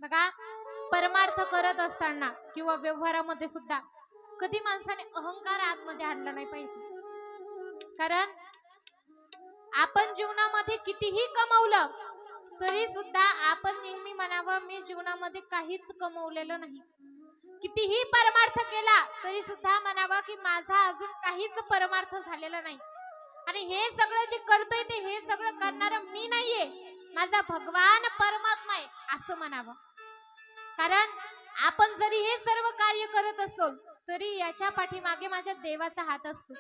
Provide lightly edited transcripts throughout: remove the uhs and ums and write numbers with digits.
बघा, परमार्थ करत असताना किंवा व्यवहारामध्ये सुद्धा कधी माणसाने अहंकार आतमध्ये आणला नाही पाहिजे. कारण आपण जीवनामध्ये कितीही कमवलं तरी सुद्धा आपण नेहमी म्हणावं, मी जीवनामध्ये काहीच कमवलेलं नाही. कितीही परमार्थ केला तरी सुद्धा म्हणावं की माझा अजून काहीच परमार्थ झालेला नाही. आणि हे सगळं जे करतोय ते हे सगळं करणारा मी नाहीये, माझा भगवान परमात्मा आहे असं म्हणावं. कारण आपण जरी हे सर्व कार्य करत असतो तरी याच्या पाठीमागे माझ्या देवाचा हात असतो.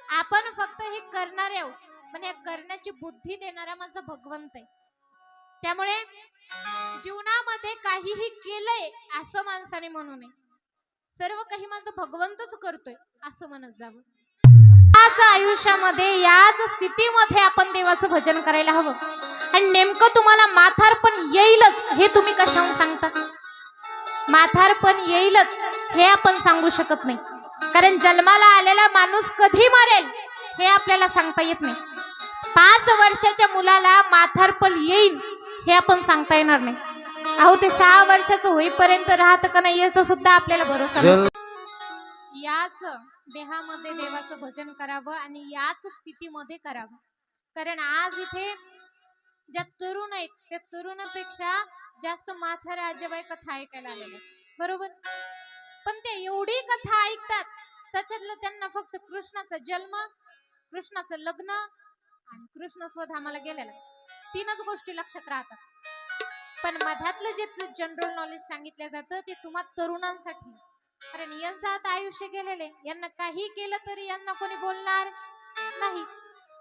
आपण फक्त हे करणारे आहोत, पण हे करण्याची बुद्धी देणारा माझा भगवंत आहे. त्यामुळे जीवनामध्ये काहीही केलंय असं माणसाने म्हणू नये, सर्व काही माझा भगवंतच करतोय असं म्हणत जावं. आज आयुष्यामध्ये याच स्थितीमध्ये आपण देवाचं भजन करायला हवं. आणि नेमकं तुम्हाला म्हातारपण येईलच हे तुम्ही कशाहून सांगता? म्हातारपण येईलच हे आपण सांगू शकत नाही, कारण जन्माला आलेला माणूस कधी मरेल हे आपल्याला सांगता येत नाही. 5 वर्षाच्या मुलाला म्हातारपण येईल हे आपण सांगता येणार नाही. अहो, ते 6 वर्षाचं होईपर्यंत राहत का नाही याचा सुद्धा आपल्याला भरोसा नाही. याच देहामध्ये देवाचं भजन करावं आणि याच स्थितीमध्ये करावं. कारण आज इथे ज्या तरुण आहेत त्या तरुणापेक्षा जास्त म्हातारे आजोबाई कथा ऐकायला आलेले, बरोबर? पण ते एवढी कथा ऐकतात, त्याच्यातलं त्यांना फक्त कृष्णाचा जन्म, कृष्णाचं लग्न आणि कृष्ण स्वधामाला गेलेला 3च गोष्टी लक्षात राहतात. पण मधातलं जे जनरल नॉलेज सांगितलं जातं ते तुम्हा तरुणांसाठी. कारण यांचं आता आयुष्य गेलेले, यांना काही केलं तरी यांना कोणी बोलणार नाही.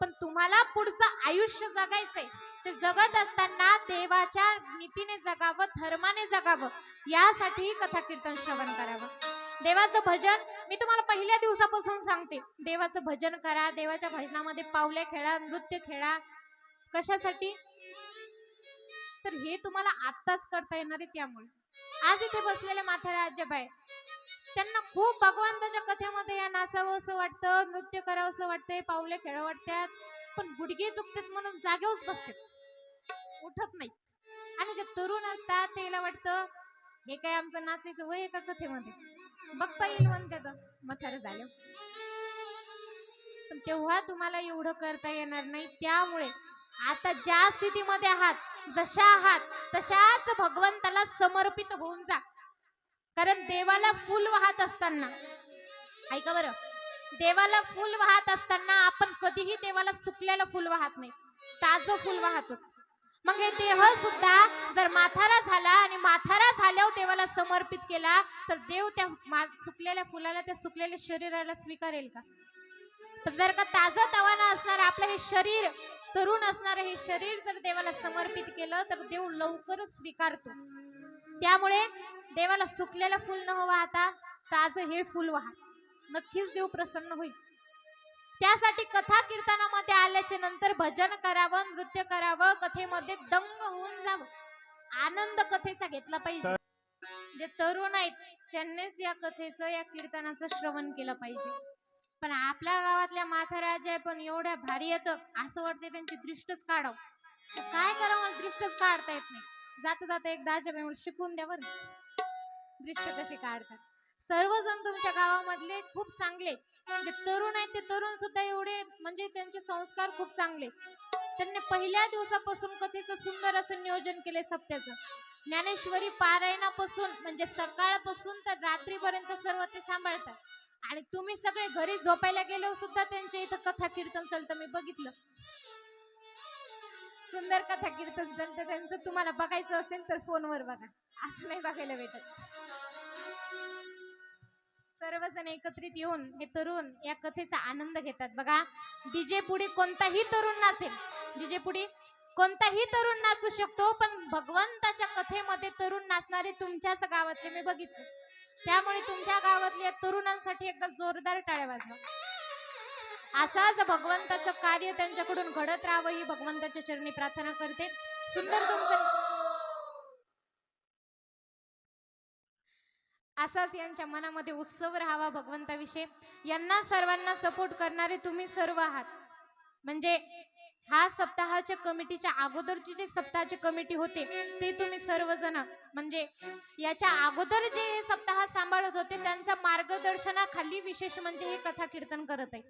पण तुम्हाला पुढचं आयुष्य जगायचंय, ते जगत असताना देवाच्या नीतीने जगावं, धर्माने जगावं, यासाठी कथा कीर्तन श्रवण करावं. देवाचं भजन मी तुम्हाला पहिल्या दिवसापासून सांगते, देवाचं भजन करा, देवाच्या भजनामध्ये पावले खेळा, नृत्य खेळा. कशासाठी? तर हे तुम्हाला आत्ताच करता येणार आहे. त्यामुळे आज इथे बसलेले म्हातारे आजोबाई, त्यांना खूप भगवंताच्या कथेमध्ये या नाचावं असं वाटतं, नृत्य करावं असं वाटतंय, पावले खेळावं वाटतात, पण गुडघे दुखतात म्हणून जागेवर बसतात, उठत नाही. आणि जे तरुण असतात त्याला वाटतं हे काय आमचं नाचायचं वय एका कथेमध्ये, बघता येईल म्हणतात म्हातारे झाले. पण तेव्हा तुम्हाला एवढं करता येणार नाही. त्यामुळे आता ज्या स्थितीमध्ये आहात, जशा आहात तशाच भगवंताला समर्पित होऊन जा. कारण देवाला फुल वाहत असताना, ऐका बरं, देवाला फुल वाहत असताना आपण कधीही देवाला सुकलेलं फुल वाहत नाही, ताजं फुल वाहतो. मग हे देह सुद्धा जर म्हातारा झाला आणि म्हातारा झाल्यावर देवाला समर्पित केला तर देव त्या सुकलेल्या फुलाला, त्या सुकलेल्या शरीराला स्वीकारेल का? तर जर का ताजं तवाना असणार आपलं हे शरीर, तरुण असणार हे शरीर जर देवाला समर्पित केलं तर देव लवकरच स्वीकारतो. त्यामुळे देवाला सुकलेलं फुल न वाहता ताजं हे फुल वाहा, नक्कीच देव प्रसन्न होईल. त्यासाठी कथा कीर्तनामध्ये आल्याच्या नंतर भजन करावं, नृत्य करावं, कथेमध्ये दंग होऊन जावं, आनंद कथेचा घेतला पाहिजे. जे तरुण आहेत त्यांनीच या कथेचं, या कीर्तनाचं श्रवण केलं पाहिजे. पण आपल्या गावातल्या म्हाताऱ्या पण एवढ्या भारी येतं, असं वाटतं त्यांची दृष्टच काढावं. काय करावं, मला दृष्टच काढता येत नाही. जाता जाता एकदा आजोबा शिकून द्या बरं, दृष्ट कशी काढतात. सर्वजण तुमच्या गावामधले खूप चांगले, जे तरुण आहेत ते तरुण सुद्धा एवढे, म्हणजे त्यांचे संस्कार खूप चांगले. त्यांनी पहिल्या दिवसापासून कथेचं सुंदर असं नियोजन केले सप्त्याचं. ज्ञानेश्वरी पारायणापासून म्हणजे सकाळपासून तर रात्रीपर्यंत सर्व ते सांभाळतात. आणि तुम्ही सगळे घरी झोपायला गेलो सुद्धा त्यांच्या इथं कथा कीर्तन चालतं, मी बघितलं. सुंदर कथा कीर्तन चालतं त्यांचं. तुम्हाला बघायचं असेल तर फोनवर बघा, असं नाही बघायला भेटत. सर्वजण एकत्रित येऊन हे तरुण या कथेचा आनंद घेतात. बघा, डीजे पुढे कोणताही तरुण नाचेल, डीजे पुढे कोणताही तरुण नाचू शकतो, पण भगवंताच्या कथेमध्ये तरुण नाचणारे तुमच्याच गावातले मी बघितले. त्यामुळे तुमच्या गावातल्या तरुणांसाठी एकदा जोरदार टाळ्या वाजवा. असाच भगवंताचं कार्य त्यांच्याकडून घडत राहावं ही भगवंताच्या चरणी प्रार्थना करते. सुंदर तुमचं असाच यांच्या मनामध्ये उत्सव राहावा भगवंताविषयी. यांना सर्वांना सपोर्ट करणारे तुम्ही सर्व आहात. म्हणजे हा सप्ताहाच्या कमिटीच्या अगोदरची जे सप्ताहाची कमिटी होते ते तुम्ही सर्वजण म्हणजे याच्या अगोदर जे हे सप्ताह सांभाळत होते त्यांच्या मार्गदर्शनाखाली विशेष म्हणजे हे कथा कीर्तन करत आहे.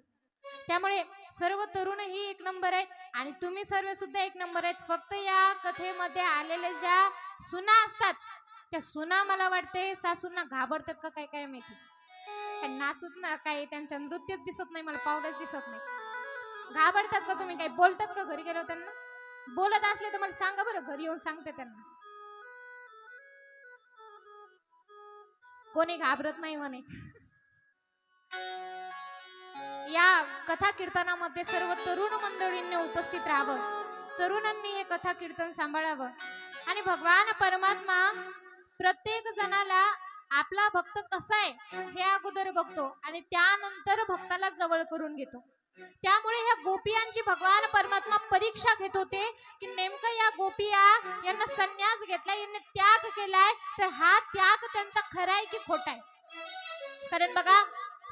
त्यामुळे सर्व तरुणही एक नंबर आहेत आणि तुम्ही सर्व सुद्धा एक नंबर आहेत. फक्त या कथेमध्ये आलेल्या ज्या सुना असतात त्या सुना मला वाटते सासूंना घाबरतात का काय काय माहिती. नाचत ना काय त्यांच्या नृत्यच दिसत नाही, मला पावलंच दिसत नाही. घाबरतात का तुम्ही? काही बोलतात का घरी गेलो त्यांना? बोलत असले तर मला सांगा बरं, घरी येऊन सांगते त्यांना. कोणी घाबरत नाही म्हणे. या कथा कीर्तनामध्ये सर्व तरुण मंडळींनी उपस्थित राहावं, तरुणांनी हे कथा कीर्तन सांभाळावं आणि भगवान परमात्मा प्रत्येक जणाला आपला भक्त कसा आहे हे अगोदर बघतो आणि त्यानंतर भक्ताला जवळ करून घेतो. त्यामुळे ह्या गोपियांची भगवान परमात्मा परीक्षा घेत होते की नेमकं या गोपिया यांना संन्यास घेतलाय, यांनी त्याग केलाय, तर हा त्याग त्यांचा खरा आहे की खोटा आहे. कारण बघा,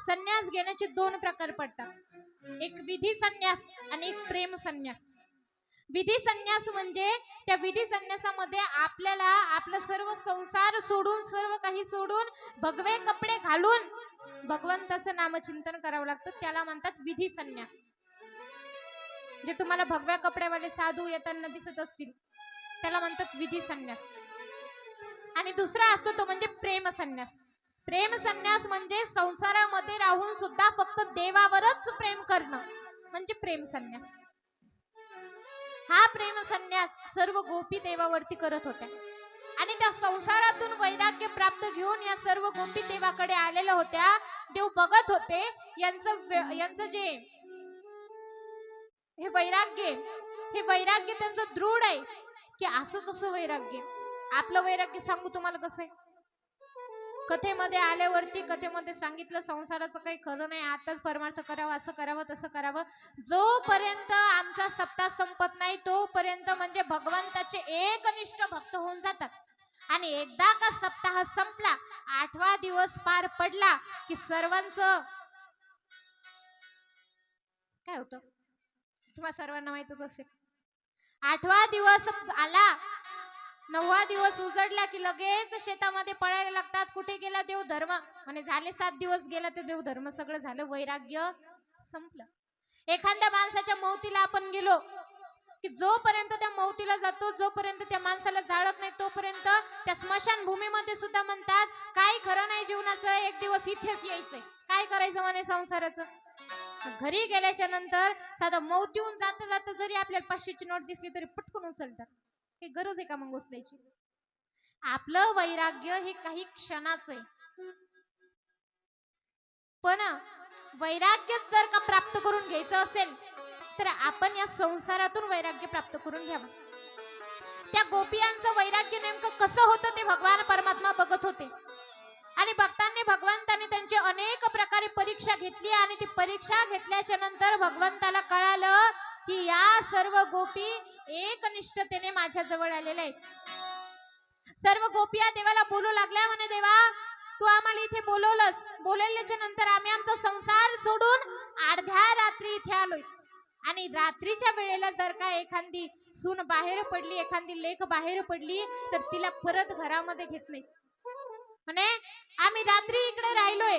संन्यास घेण्याचे दोन प्रकार पडतात, एक विधी संन्यास आणि एक प्रेम संन्यास. विधी संन्यास म्हणजे त्या विधी संन्यासामध्ये आपल्याला आपलं सर्व संसार सोडून, सर्व काही सोडून, भगवे कपडे घालून भगवंताचं नामचिंतन करावं लागतं. त्याला म्हणतात विधी संन्यास. जे तुम्हाला भगव्या कपड्यावाले साधू येताना दिसत असतील त्याला म्हणतात विधी संन्यास. आणि दुसरा असतो तो म्हणजे प्रेम संन्यास. प्रेम संन्यास म्हणजे संसारामध्ये राहून सुद्धा फक्त देवावरच प्रेम करणं म्हणजे प्रेम संन्यास. हा प्रेम संन्यास सर्व गोपी देवावरती करत होत्या आणि त्या संसारातून वैराग्य प्राप्त घेऊन या सर्व गोपी देवाकडे आलेल्या होत्या. देव बघत होते यांचं जे हे वैराग्य त्यांचं दृढ आहे की असं कसं वैराग्य. आपलं वैराग्य सांगू तुम्हाला कसं आहे. कथेमध्ये आल्यावरती कथेमध्ये सांगितलं संसाराचं काही खरं नाही, आताच परमार्थ करावा, असं करावं तसं करावं. जोपर्यंत आमचा सप्ताह संपत नाही तोपर्यंत म्हणजे भगवंताचे एकनिष्ठ भक्त होऊन जातात. आणि एकदा का सप्ताह संपला, 8वा दिवस पार पडला की सर्वांचं काय होतं तुम्हाला सर्वांना माहितच असेल. 8वा दिवस आला, 9वा दिवस उजडला की लगेच शेतामध्ये पळायला लागतात. कुठे गेला देव धर्म, म्हणजे झाले 7 दिवस गेला ते देव धर्म सगळं झालं, वैराग्य संपलं. एखाद्या माणसाच्या मौतीला आपण गेलो की जोपर्यंत त्या मौतीला जातो, जोपर्यंत त्या माणसाला जाळत नाही तोपर्यंत त्या स्मशान भूमीमध्ये सुद्धा म्हणतात काही खरं नाही जीवनाचं, एक दिवस इथेच यायचंय, काय करायचं म्हणे संसाराचं. घरी गेल्याच्या नंतर साधा मौतीहून जाता जाता जरी आपल्याला 500ची नोट दिसली तरी पटकन उचलतात. हे गरज आहे का मग उचलायची. आपलं वैराग्य हे काही क्षणाचं आहे, पण वैराग्य जर का प्राप्त करून घ्यायचं असेल तर आपण या संसारातून वैराग्य प्राप्त करून घ्यावं. त्या गोपियांचं वैराग्य नेमकं कसं होतं ते भगवान परमात्मा बघत होते आणि भगवंताने त्यांची अनेक प्रकारे परीक्षा घेतली आणि ती परीक्षा घेतल्याच्या नंतर भगवंताला कळालं की या सर्व गोपी एकनिष्ठतेने माझ्या जवळ आलेल्या आहेत. सर्व गोपिया देवाला बोलू लागल्या म्हणे, देवा तू आम्हाला इथे बोलवल्याच्या नंतर आम्ही आमचा संसार सोडून अर्ध्या रात्री इथे आलोय आणि रात्रीच्या वेळेला जर का एखादी सून बाहेर पडली, एखादी लेक बाहेर पडली तर तिला परत घरामध्ये घेत नाही. म्हणे आम्ही रात्री इकडे राहिलोय,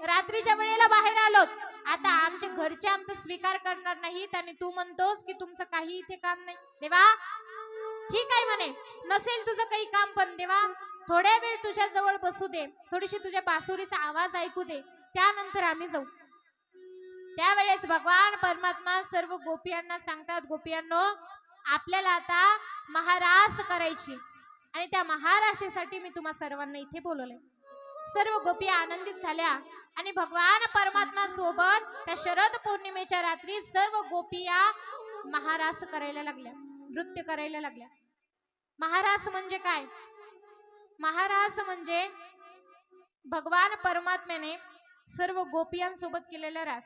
रात्रीच्या वेळेला बाहेर आलोत, आता आमचे घरचे आमचा स्वीकार करणार नाहीत आणि तू म्हणतोस की तुमचं काही इथे काम नाही. देवा ठीक आहे म्हणे, नसेल तुझं काही काम, पण देवा थोड्या वेळ तुझ्या जवळ बसू दे, थोडीशी तुझ्या बासुरीचा आवाज ऐकू दे, त्यानंतर आम्ही जाऊ. त्यावेळेस भगवान परमात्मा सर्व गोपियांना सांगतात, गोपियांनो आपल्याला आता महारास करायची आणि त्या महाराशीसाठी मी तुम्हा सर्वांना इथे बोलवलंय. सर्व गोपिया आनंदित झाल्या आणि भगवान परमात्मा सोबत त्या शरद पौर्णिमेच्या रात्री सर्व गोपिया महारास करायला लागल्या, नृत्य करायला लागल्या. महारास म्हणजे काय? महारास म्हणजे भगवान परमात्म्याने सर्व गोपियांसोबत केलेला रास.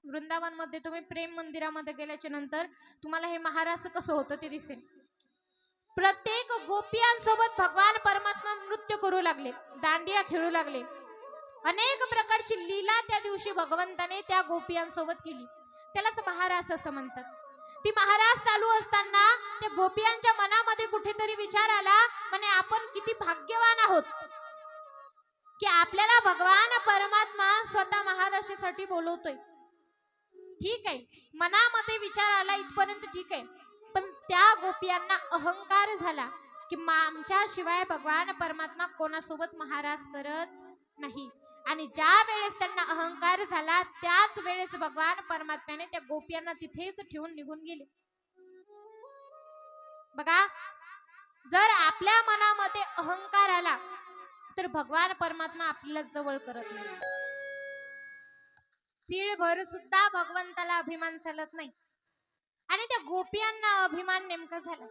वृंदावन मध्ये तुम्ही प्रेम मंदिरामध्ये गेल्याच्या नंतर तुम्हाला हे महारास कसं होतं ते दिसेल. प्रत्येक गोपियांसोबत भगवान परमात्मा नृत्य करू लागले, दांडिया खेळू लागले. अनेक प्रकारची लीला त्या दिवशी भगवंताने त्या गोपियांसोबत केली, त्यालाच महारास असं म्हणतात. ती महाराज चालू असताना त्या गोपियांच्या मनामध्ये कुठेतरी विचार आला, म्हणे आपण किती भाग्यवान आहोत की आपल्याला भगवान परमात्मा स्वतः महाराष्ट्रासाठी बोलवतोय. ठीक आहे, मनामध्ये विचार आला इथपर्यंत ठीक आहे, पण त्या गोपियांना अहंकार झाला की आमच्या शिवाय भगवान परमात्मा कोणासोबत महाराज करत नाही. आणि ज्या वेळेस त्यांना अहंकार झाला त्याच वेळेस भगवान परमात्म्याने त्या गोपियांना तिथेच ठेवून निघून गेले. बघा, जर आपल्या मनामध्ये अहंकार आला तर भगवान परमात्मा आपल्याला जवळ करत नाही. तीळभर सुद्धा भगवंताला अभिमान चालत नाही. आणि त्या गोपियांना अभिमान नेमका झाला.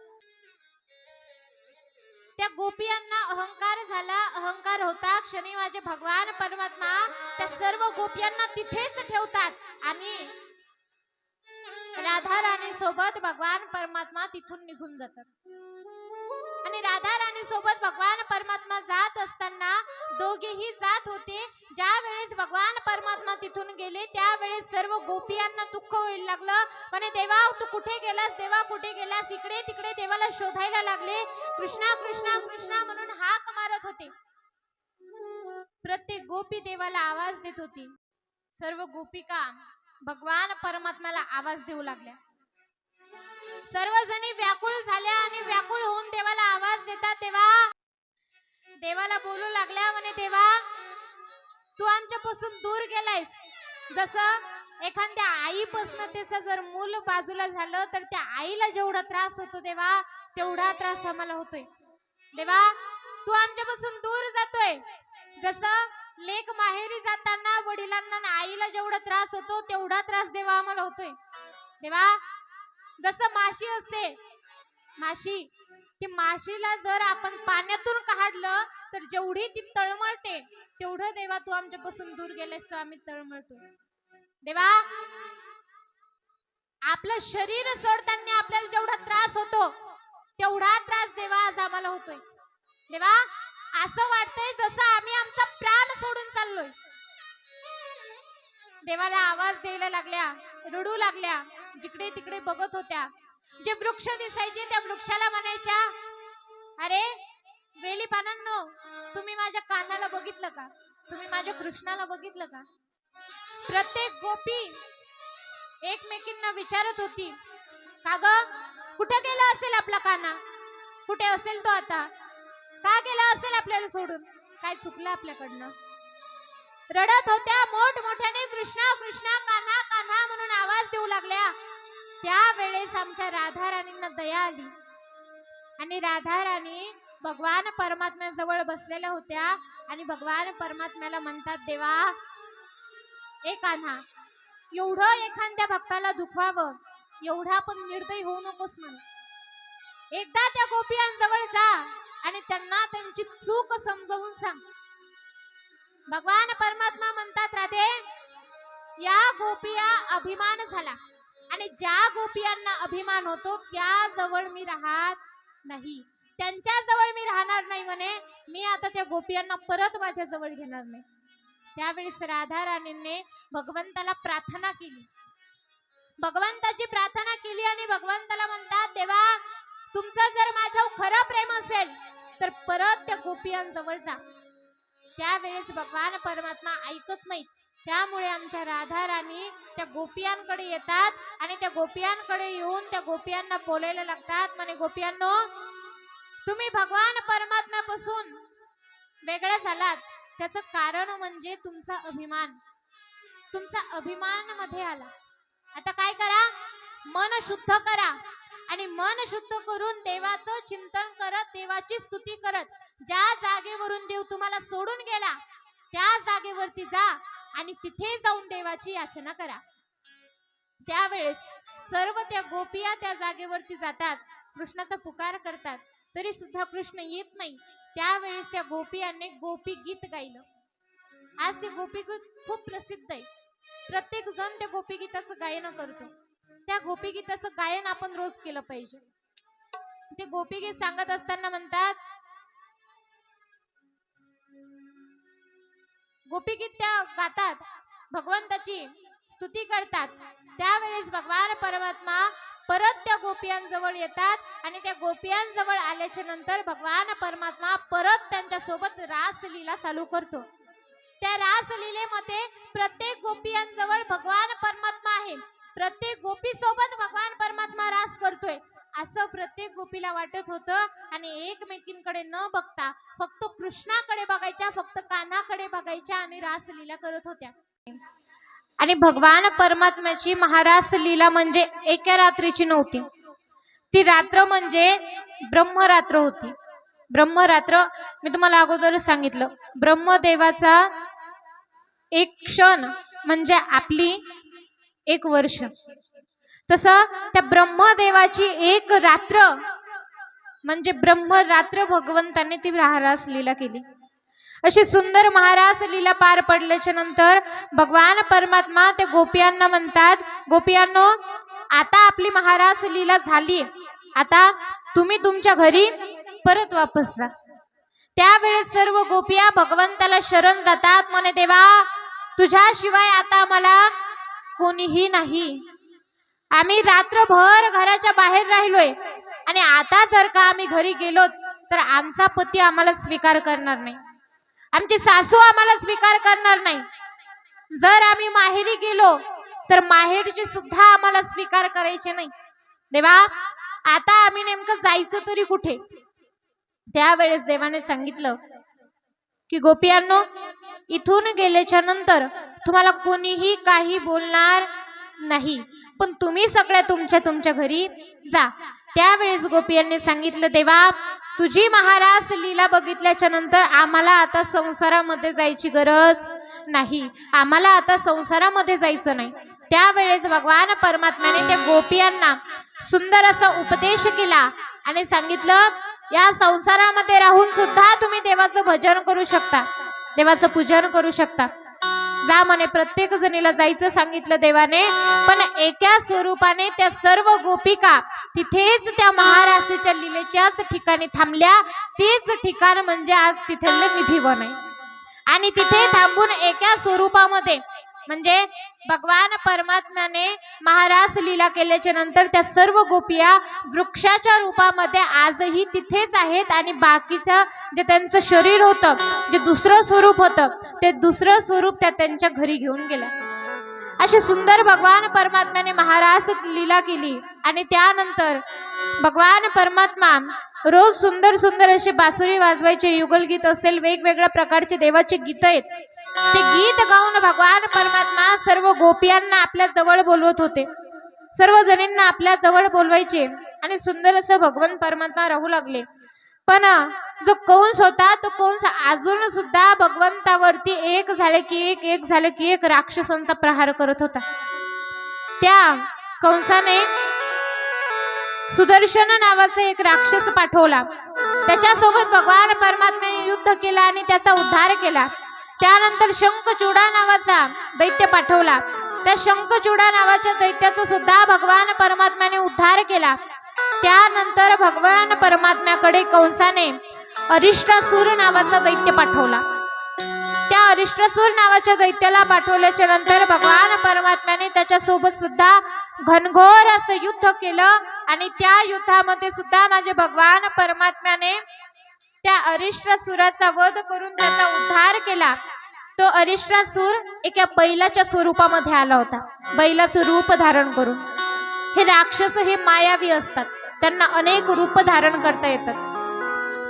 त्या गोपियांना अहंकार झाला. अहंकार होता क्षणी माझे भगवान परमात्मा त्या सर्व गोपियांना तिथेच ठेवतात आणि राधा राणी सोबत भगवान परमात्मा तिथून निघून जातात. आणि राधा राणी सोबत भगवान परमात्मा जात असताना दोघेही जात होते. ज्या वेळेस भगवान परमात्मा तिथून गेले त्यावेळेस सर्व गोपियांना दुःख होईल लागलं. म्हणे देवा तू कुठे गेलास, देवा कुठे गेलास. इकडे तिकडे देवाला शोधायला लागले. कृष्णा कृष्णा कृष्णा म्हणून हाक मारत होते. प्रत्येक गोपी देवाला आवाज देत होती. सर्व गोपिका भगवान परमात्म्याला आवाज देऊ लागल्या. सर्वजणी व्याकुळ झाल्या आणि व्याकुळ होऊन देवाला आवाज देतात. देवाला बोलू लागल्या, म्हणे देवा तू आमच्यापासून दूर गेलायस. जसं एखाद्या आईपासून त्याचं जर मूल बाजूला झालं तर त्या आईला जेवढा त्रास होतो देवा तेवढा त्रास आम्हाला होतोय. देवा तू आमच्यापासून दूर जातोय. जसं लेक माहेरी जाताना वडिलांना आईला जेवढा त्रास होतो तेवढा त्रास देवा आम्हाला होतोय. देवा जसं माशी असते, माशी, ती माशीला जर आपण पाण्यातून काढलं तर जेवढी ती तळमळते तेवढं देवा तू आमच्यापासून दूर गेलेस तर आम्ही तळमळतो. देवा आपलं शरीर सोडताना आपल्याला जेवढा त्रास होतो तेवढा त्रास देवा आज आम्हाला होतोय. देवा असं वाटतंय जसं आम्ही आमचा प्राण सोडून चाललोय. देवाला आवाज द्यायला लागल्या, रडू लागल्या. जिकडे तिकडे बघत होत्या. जे वृक्ष दिसायचे त्या वृक्षाला म्हणायच्या, अरे वेली पानांनो तुम्ही माझ्या कानाला बघितलं का, तुम्ही माझ्या कृष्णाला बघितलं का. प्रत्येक गोपी एकमेकींना विचारत होती, का ग कुठं गेला असेल आपला काना, कुठे असेल तो आता, का गेला असेल आपल्याला सोडून, काय चुकलं आपल्याकडनं. रडत होत्या. मोठमोठ्याने कृष्णा कृष्णा कान्हा कान्हा म्हणून आवाज देऊ लागल्या. त्यावेळेस आमच्या राधा राणींना दया आली आणि राधा राणी भगवान परमात्म्याजवळ बसलेल्या होत्या आणि भगवान परमात्म्याला म्हणतात, देवा ए कान्हा एवढं एखाद्या भक्ताला दुखवावं एवढा पण निर्दयी होऊ नकोस म्हणे. एकदा त्या गोपियांजवळ जा आणि त्यांना त्यांची चूक समजावून सांग. भगवान परमात्मा म्हणतात, राधे या गोपिया अभिमान झाला आणि ज्या गोपियांना अभिमान होतो त्या जवळ मी राहत नाही, त्यांच्या जवळ मी राहणार नाही म्हणे. मी आता त्या गोपियांना परत माझ्या जवळ घेणार नाही. त्यावेळेस राधा राणींनी भगवंताला प्रार्थना केली. भगवंताची प्रार्थना केली आणि भगवंताला म्हणतात, देवा तुमचं जर माझ्यावर खरं प्रेम असेल तर परत त्या गोपियांजवळ जा. त्यावेळेस भगवान परमात्मा ऐकत नाहीत. त्यामुळे आमच्या राधा राणी त्या गोपियांकडे येतात आणि त्या गोपियांकडे येऊन त्या गोपियांना बोलायला लागतात. म्हणे गोपियांनो तुम्ही भगवान परमात्म्यापासून वेगळ्या झालात त्याचं कारण म्हणजे तुमचा अभिमान. तुमचा अभिमान मध्ये आला. आता काय करा, मन शुद्ध करा आणि मन शुद्ध करून देवाचं चिंतन करत देवाची स्तुती करत ज्या जागेवरून देव तुम्हाला सोडून गेला त्या जागेवरती जा आणि तिथे जाऊन देवाची याचना करा. त्यावेळेस सर्व त्या गोपिया त्या जागेवरती जातात, कृष्णाचा पुकार करतात, तरी सुद्धा कृष्ण येत नाही. त्यावेळेस त्या गोपियांनी गोपी गीत गायलं. आज ते गोपी गीत खूप प्रसिद्ध आहे. प्रत्येक जण त्या गोपी गीताचं गायन करतो. त्या गोपी गीताचं गायन आपण रोज केलं पाहिजे. ते गोपी गीत सांगत असताना म्हणतात, गोपी गीत त्या गातात, भगवंताची स्तुती करतात. त्यावेळेस भगवान परमात्मा परत त्या गोपियांजवळ येतात आणि त्या गोपियांजवळ आल्याच्या नंतर भगवान परमात्मा परत त्यांच्या सोबत रासलीला चालू करतो. त्या रासलीलेमध्ये प्रत्येक गोपियांजवळ भगवान परमात्मा आहे, प्रत्येक गोपी सोबत भगवान परमात्मा रास करतोय असं प्रत्येक गोपीला वाटत होतं. आणि एकमेकींकडे न बघता फक्त कृष्णाकडे बघायच्या, फक्त कान्हाकडे बघायच्या आणि रासलीला करत होत्या. आणि भगवान परमात्म्याची महारास लीला म्हणजे एका रात्रीची नव्हती, ती रात्र म्हणजे ब्रह्मरात्र होती. ब्रह्मरात्र मी तुम्हाला अगोदर सांगितलं, ब्रह्मदेवाचा एक क्षण म्हणजे आपली एक वर्ष. तसं त्या ब्रह्मदेवाची एक रात्र म्हणजे ब्रह्मरात्र भगवंतांनी ती महारास लीला केली. अशी सुंदर महारास लीला पार पडल्याच्या नंतर भगवान परमात्मा त्या गोपियांना म्हणतात, गोपियांनो आता आपली महारास लीला झाली, आता तुम्ही तुमच्या घरी परत वापस जा. त्यावेळेस सर्व गोपिया भगवंताला शरण जातात, म्हणे देवा तुझ्याशिवाय आता आम्हाला कोणीही नाही, आम्ही रात्रभर घराच्या बाहेर राहिलोय आणि आता जर का आम्ही घरी गेलो तर आमचा पती आम्हाला स्वीकार करणार नाही, आमची सासू आम्हाला स्वीकार करणार नाही, जर आम्ही माहेरी गेलो तर माहेरची सुद्धा आम्हाला स्वीकार करायचे नाही. देवा आता आम्ही नेमकं जायचं तरी कुठे? त्यावेळेस देवाने सांगितलं की गोपियांनो इथून गेल्याच्या नंतर तुम्हाला कोणीही काही बोलणार नाही, पण तुम्ही सगळ्या तुमच्या घरी जा. त्यावेळेस गोपियांनी सांगितलं, देवा तुझी महारास लीला बघितल्याच्या नंतर आम्हाला आता संसारामध्ये जायची गरज नाही, आम्हाला आता संसारामध्ये जायचं नाही. त्यावेळेस भगवान परमात्म्याने त्या गोपियांना सुंदर असा उपदेश केला आणि सांगितलं, या संसारामध्ये राहून सुद्धा तुम्ही देवाचं भजन करू शकता, देवाचं पूजन करू शकता. जा म्हणे, प्रत्येक जणीला जायचं सांगितलं देवाने. पण एका स्वरूपाने त्या सर्व गोपिका तिथेच त्या महारासीच्या लीलेच्याच ठिकाणी थांबल्या. तेच ठिकाण म्हणजे आज तिथलं निधिवन आहे. आणि तिथे थांबून एका स्वरूपामध्ये म्हणजे भगवान परमात्म्याने महारास लीला केल्याच्या नंतर त्या सर्व गोपिया वृक्षाच्या रूपामध्ये आजही तिथेच आहेत. आणि बाकीचं जे त्यांचं शरीर होतं, जे दुसरं स्वरूप होतं, ते दुसरं स्वरूप त्या त्यांच्या घरी घेऊन गेल्या. अशी सुंदर भगवान परमात्म्याने महारास लीला केली. आणि त्यानंतर भगवान परमात्मा रोज सुंदर सुंदर असे बासुरी वाजवायचे, युगलगीत असेल, वेगवेगळ्या प्रकारचे देवाचे गीत आहेत, ते गीत गाऊन भगवान परमात्मा सर्व गोपियांना आपल्या जवळ बोलवत होते, सर्व जणींना आपल्या जवळ बोलवायचे आणि सुंदर असं भगवान परमात्मा राहू लागले. पण जो कंस होता, तो कंस अजून सुद्धा भगवंतावरती एक झाले की एक राक्षसांचा प्रहार करत होता. त्या कंसाने सुदर्शन नावाचा एक राक्षस पाठवला, त्याच्यासोबत भगवान परमात्म्याने युद्ध केला आणि त्याचा उद्धार केला. त्यानंतर शंखचूडा नावाचा दैत्य पाठवला, त्या शंखचूडा नावाच्या दैत्याचा सुद्धा भगवान परमात्म्याने उद्धार केला. त्यानंतर भगवान परमात्म्याकडे कंसाने अरिष्टासूर नावाचा दैत्य पाठवला. त्या अरिष्टासूर नावाच्या दैत्याला पाठवल्याच्या नंतर भगवान परमात्म्याने त्याच्यासोबत सुद्धा घनघोर असं युद्ध केलं. आणि त्या युद्धामध्ये सुद्धा माझे भगवान परमात्म्याने त्या अरिष्टासुराचा वध करून त्याचा उद्धार केला. तो अरिष्टासूर एका बैलाच्या स्वरूपामध्ये आला होता, बैलाचं रूप धारण करून. हे राक्षस हे मायावी असतात, त्यांना अनेक रूप धारण करता येतात.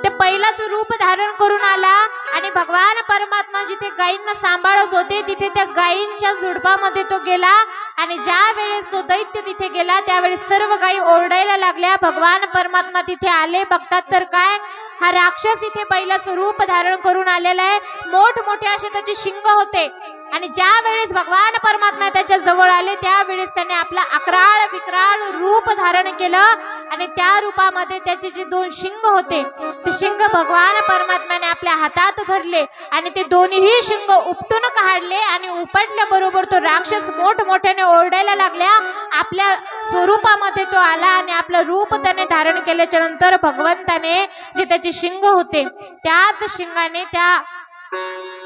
ते बैलाचं रूप धारण करून आला आणि भगवान परमात्मा जिथे गायींना सांभाळत होते तिथे त्या गायींच्या झुडपामध्ये तो गेला. आणि ज्या वेळेस तो दैत्य तिथे गेला त्यावेळेस सर्व गायी ओरडायला लागल्या. भगवान परमात्मा तिथे आले, बघतात तर काय, हा राक्षस इथे बैलाचं रूप धारण करून आलेला आहे, मोठमोठे असे त्याचे शिंग होते. आणि ज्या वेळेस भगवान परमात्मा त्याच्या जवळ आले त्यावेळेस त्याने आपला अकराळ विक्राळ रूप धारण केलं. आणि त्या रूपामध्ये त्याचे जे दोन शिंग होते ते शिंग भगवान परमात्म्याने आपल्या हातात धरले आणि ते दोन्ही शिंग उपटून काढले. आणि उपटल्याबरोबर तो राक्षस मोठमोठ्याने ओरडायला लागल्या. आपल्या स्वरूपामध्ये तो आला आणि आपलं रूप त्याने धारण केल्याच्या नंतर भगवंताने जे त्याचे शिंग होते त्याच शिंगाने त्या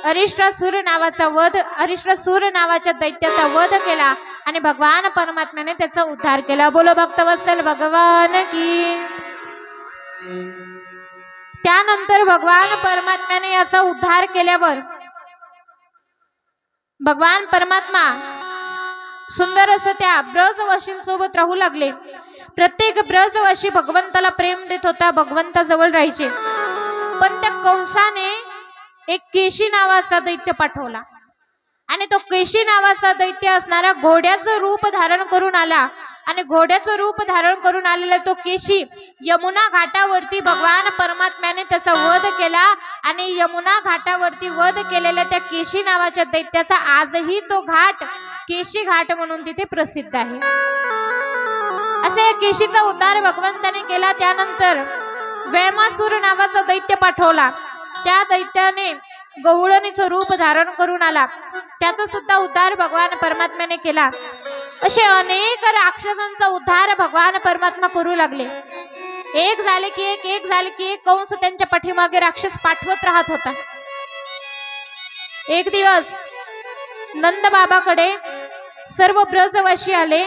अरिष्टासूर नावाच्या दैत्याचा वध केला आणि भगवान परमात्म्याने त्याचा उद्धार केला. बोलो भक्तवत्सल भगवान की. त्यानंतर भगवान परमात्म्याने याचा उद्धार केल्यावर भगवान परमात्मा सुंदर असं त्या ब्रजवासींसोबत राहू लागले. प्रत्येक ब्रजवासी भगवंताला प्रेम देत होता, भगवंताजवळ राहायचे. पण त्या कंसाने एक केशी नावाचा दैत्य पाठवला आणि तो केशी नावाचा दैत्य असणारा घोड्याचं रूप धारण करून आला आणि घोड्याचं रूप धारण करून आलेला तो केशी यमुना घाटावरती भगवान परमात्म्याने त्याचा वध केला आणि यमुना घाटावरती वध केलेल्या त्या केशी नावाच्या दैत्याचा आजही तो घाट केशी घाट म्हणून तिथे प्रसिद्ध आहे. असे केशीचा उद्धार भगवंताने केला. त्यानंतर वैमासूर नावाचा दैत्य पाठवला. त्या दैत्याने गवळणीचं रूप धारण करून आला, त्याचा सुद्धा उद्धार भगवान परमात्म्याने केला. असे अनेक राक्षसांचा उद्धार भगवान परमात्मा करू लागले. एक झाले की एक कंस त्यांच्या पाठीमागे राक्षस पाठवत राहत होता. एक दिवस नंद बाबाकडे सर्व ब्रजवासी आले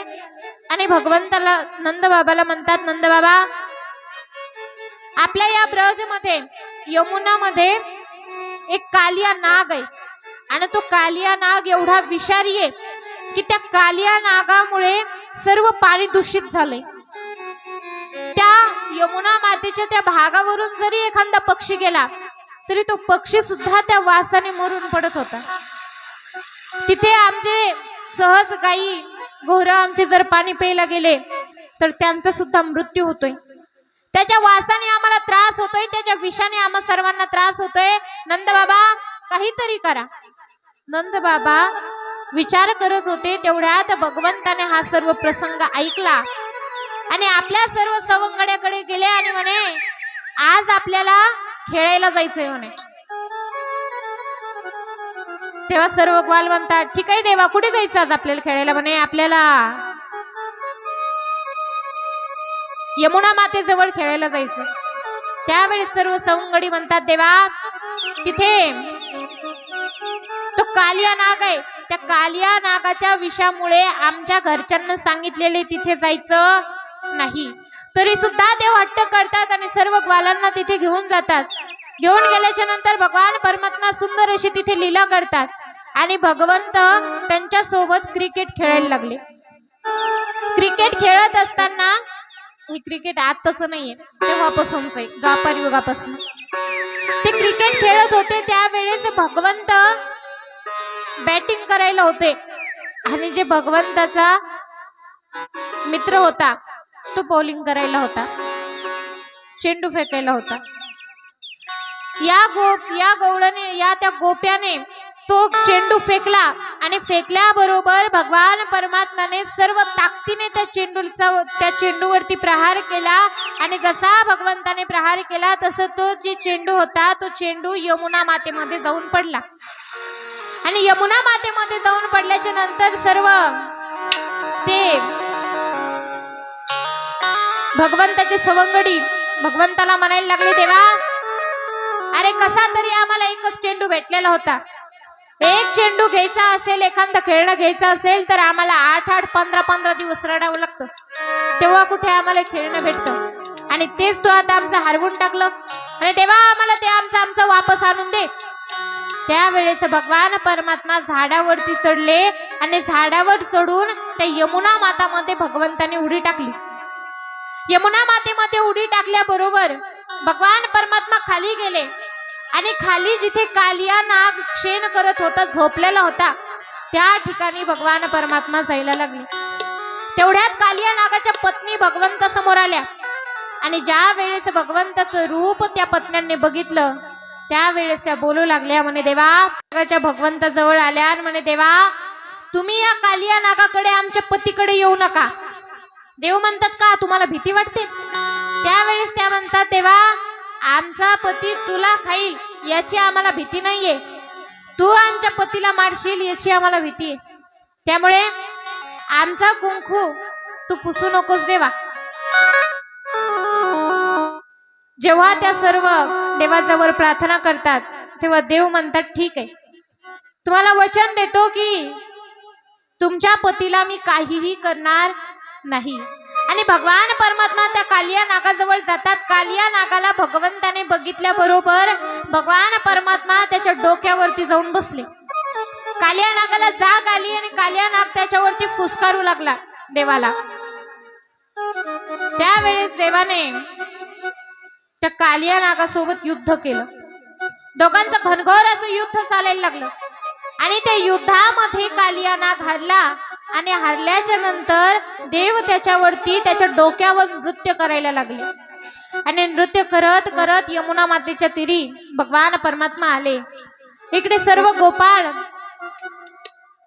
आणि भगवंताला नंद बाबाला म्हणतात, नंद बाबा, आपल्या या ब्रजमध्ये यमुनामध्ये एक कालिया नाग आहे आणि तो कालिया नाग एवढा विषारी आहे की त्या कालिया नागामुळे सर्व पाणी दूषित झाले. त्या यमुना मातेच्या त्या भागावरून जरी एखादा पक्षी गेला तरी तो पक्षी सुद्धा त्या वासाने मरून पडत होता. तिथे आमचे सहज गाई घोर आमचे जर पाणी प्यायला गेले तर त्यांचा सुद्धा मृत्यू होतोय. त्याच्या वासाने आम्हाला त्रास होतोय, त्याच्या विषाने आम्हा सर्वांना त्रास होतोय. नंद बाबा, काहीतरी करा. नंद बाबा विचार करत होते. तेवढ्यात भगवंताने हा सर्व प्रसंग ऐकला आणि आपल्या सर्व सवंगड्याकडे गेले आणि म्हणे, आज आपल्याला खेळायला जायचंय म्हणे. तेव्हा सर्व ग्वाल म्हणतात, ठीक आहे देवा, कुठे जायचं आज आपल्याला खेळायला? म्हणे, आपल्याला यमुना मातेजवळ खेळायला जायचं. त्यावेळी सर्व सवंगडी म्हणतात, देवा, तिथे तो कालिया नाग आहे, त्या कालिया नागाच्या विषामुळे आमच्या घरच्यांना सांगितलेले तिथे जायचं नाही. तरी सुद्धा देव हट्ट करतात आणि सर्व ग्वालांना तिथे घेऊन जातात. घेऊन गेल्याच्या नंतर भगवान परमात्मा सुंदर अशी तिथे लीला करतात आणि भगवंत त्यांच्या सोबत क्रिकेट खेळायला लागले. क्रिकेट खेळत असताना, हे क्रिकेट आताच नाहीये, तेव्हापासूनच आहे, द्वापार युगापासून ते क्रिकेट खेळत होते. त्यावेळेस भगवंत बॅटिंग करायला होते आणि जे भगवंताचा मित्र होता तो बॉलिंग करायला होता, चेंडू फेकायला होता. त्या गोप्याने तो चेंडू फेकला आणि फेकल्याबरोबर भगवान परमात्म्याने सर्व ताकदीने त्या चेंडूवरती प्रहार केला आणि जसा भगवंताने प्रहार केला तसं तो जे चेंडू होता तो चेंडू यमुना मातेमध्ये जाऊन पडला आणि यमुना मातेमध्ये जाऊन पडल्याच्या नंतर सर्व ते भगवंताचे सवंगडी भगवंताला म्हणायला लागले, देवा, अरे कसा तरी आम्हाला एकच चेंडू भेटलेला होता. एक चेंडू घ्यायचा असेल, एखादं खेळणं घ्यायचं असेल तर आम्हाला 8-8, 15-15 दिवस रडावं लागतं, तेव्हा कुठे आम्हाला खेळणं भेटतं. आणि तेच तो आता आमचं हरवून टाकलं आणि देवा, आम्हाला ते आमचं वापस आणून दे. त्यावेळेस भगवान परमात्मा झाडावरती चढले आणि झाडावर चढून त्या यमुना मातामध्ये भगवंताने उडी टाकली. यमुना मातेमध्ये उडी टाकल्याबरोबर भगवान परमात्मा खाली गेले आणि खाली जिथे कालिया नाग क्षेण करत होता, झोपलेला होता, त्या ठिकाणी भगवान परमात्मा जायला लागले. तेवढ्यात कालिया नागाच्या पत्नी भगवंता समोर आल्या आणि ज्या वेळेस भगवंताचं रूप त्या पत्न्यांनी बघितलं त्यावेळेस त्या बोलू लागल्या, म्हणे, देवा, नागाच्या भगवंताजवळ आल्या आणि म्हणे, देवा, तुम्ही या कालिया नागाकडे आमच्या पतीकडे येऊ नका. देव म्हणतात, का तुम्हाला भीती वाटते? त्यावेळेस त्या म्हणतात, देवा, आमचा पती तुला खाईल याची आम्हाला भीती नाहीये, तू आमच्या पतीला मारशील याची आम्हाला भीती आहे, त्यामुळे आमचा कुंकू तू पुसू नकोस देवा. जेव्हा त्या सर्व देवाजवळ प्रार्थना करतात तेव्हा देव म्हणतात, ठीक आहे, तुम्हाला वचन देतो की तुमच्या पतीला मी काहीही करणार नाही. आणि भगवान परमात्मा त्या कालिया नागाजवळ जातात. कालिया नागाला भगवंताने बघितल्याबरोबर भगवान परमात्मा त्याच्या डोक्यावरती जाऊन बसले. कालिया नागाला जाग आली आणि कालिया नाग त्याच्यावरती फुसकारू लागला देवाला. त्यावेळेस देवाने त्या कालिया नागासोबत युद्ध केलं. दोघांचं घनघोर असं युद्ध चालायला लागलं आणि त्या युद्धामध्ये कालिया नाग हरला. आणि हरल्याच्या नंतर देव त्याच्यावरती त्याच्या डोक्यावर नृत्य करायला लागले. आणि नृत्य करत करत यमुना मातेच्या तीरी भगवान परमात्मा आले. इकडे सर्व गोपाळ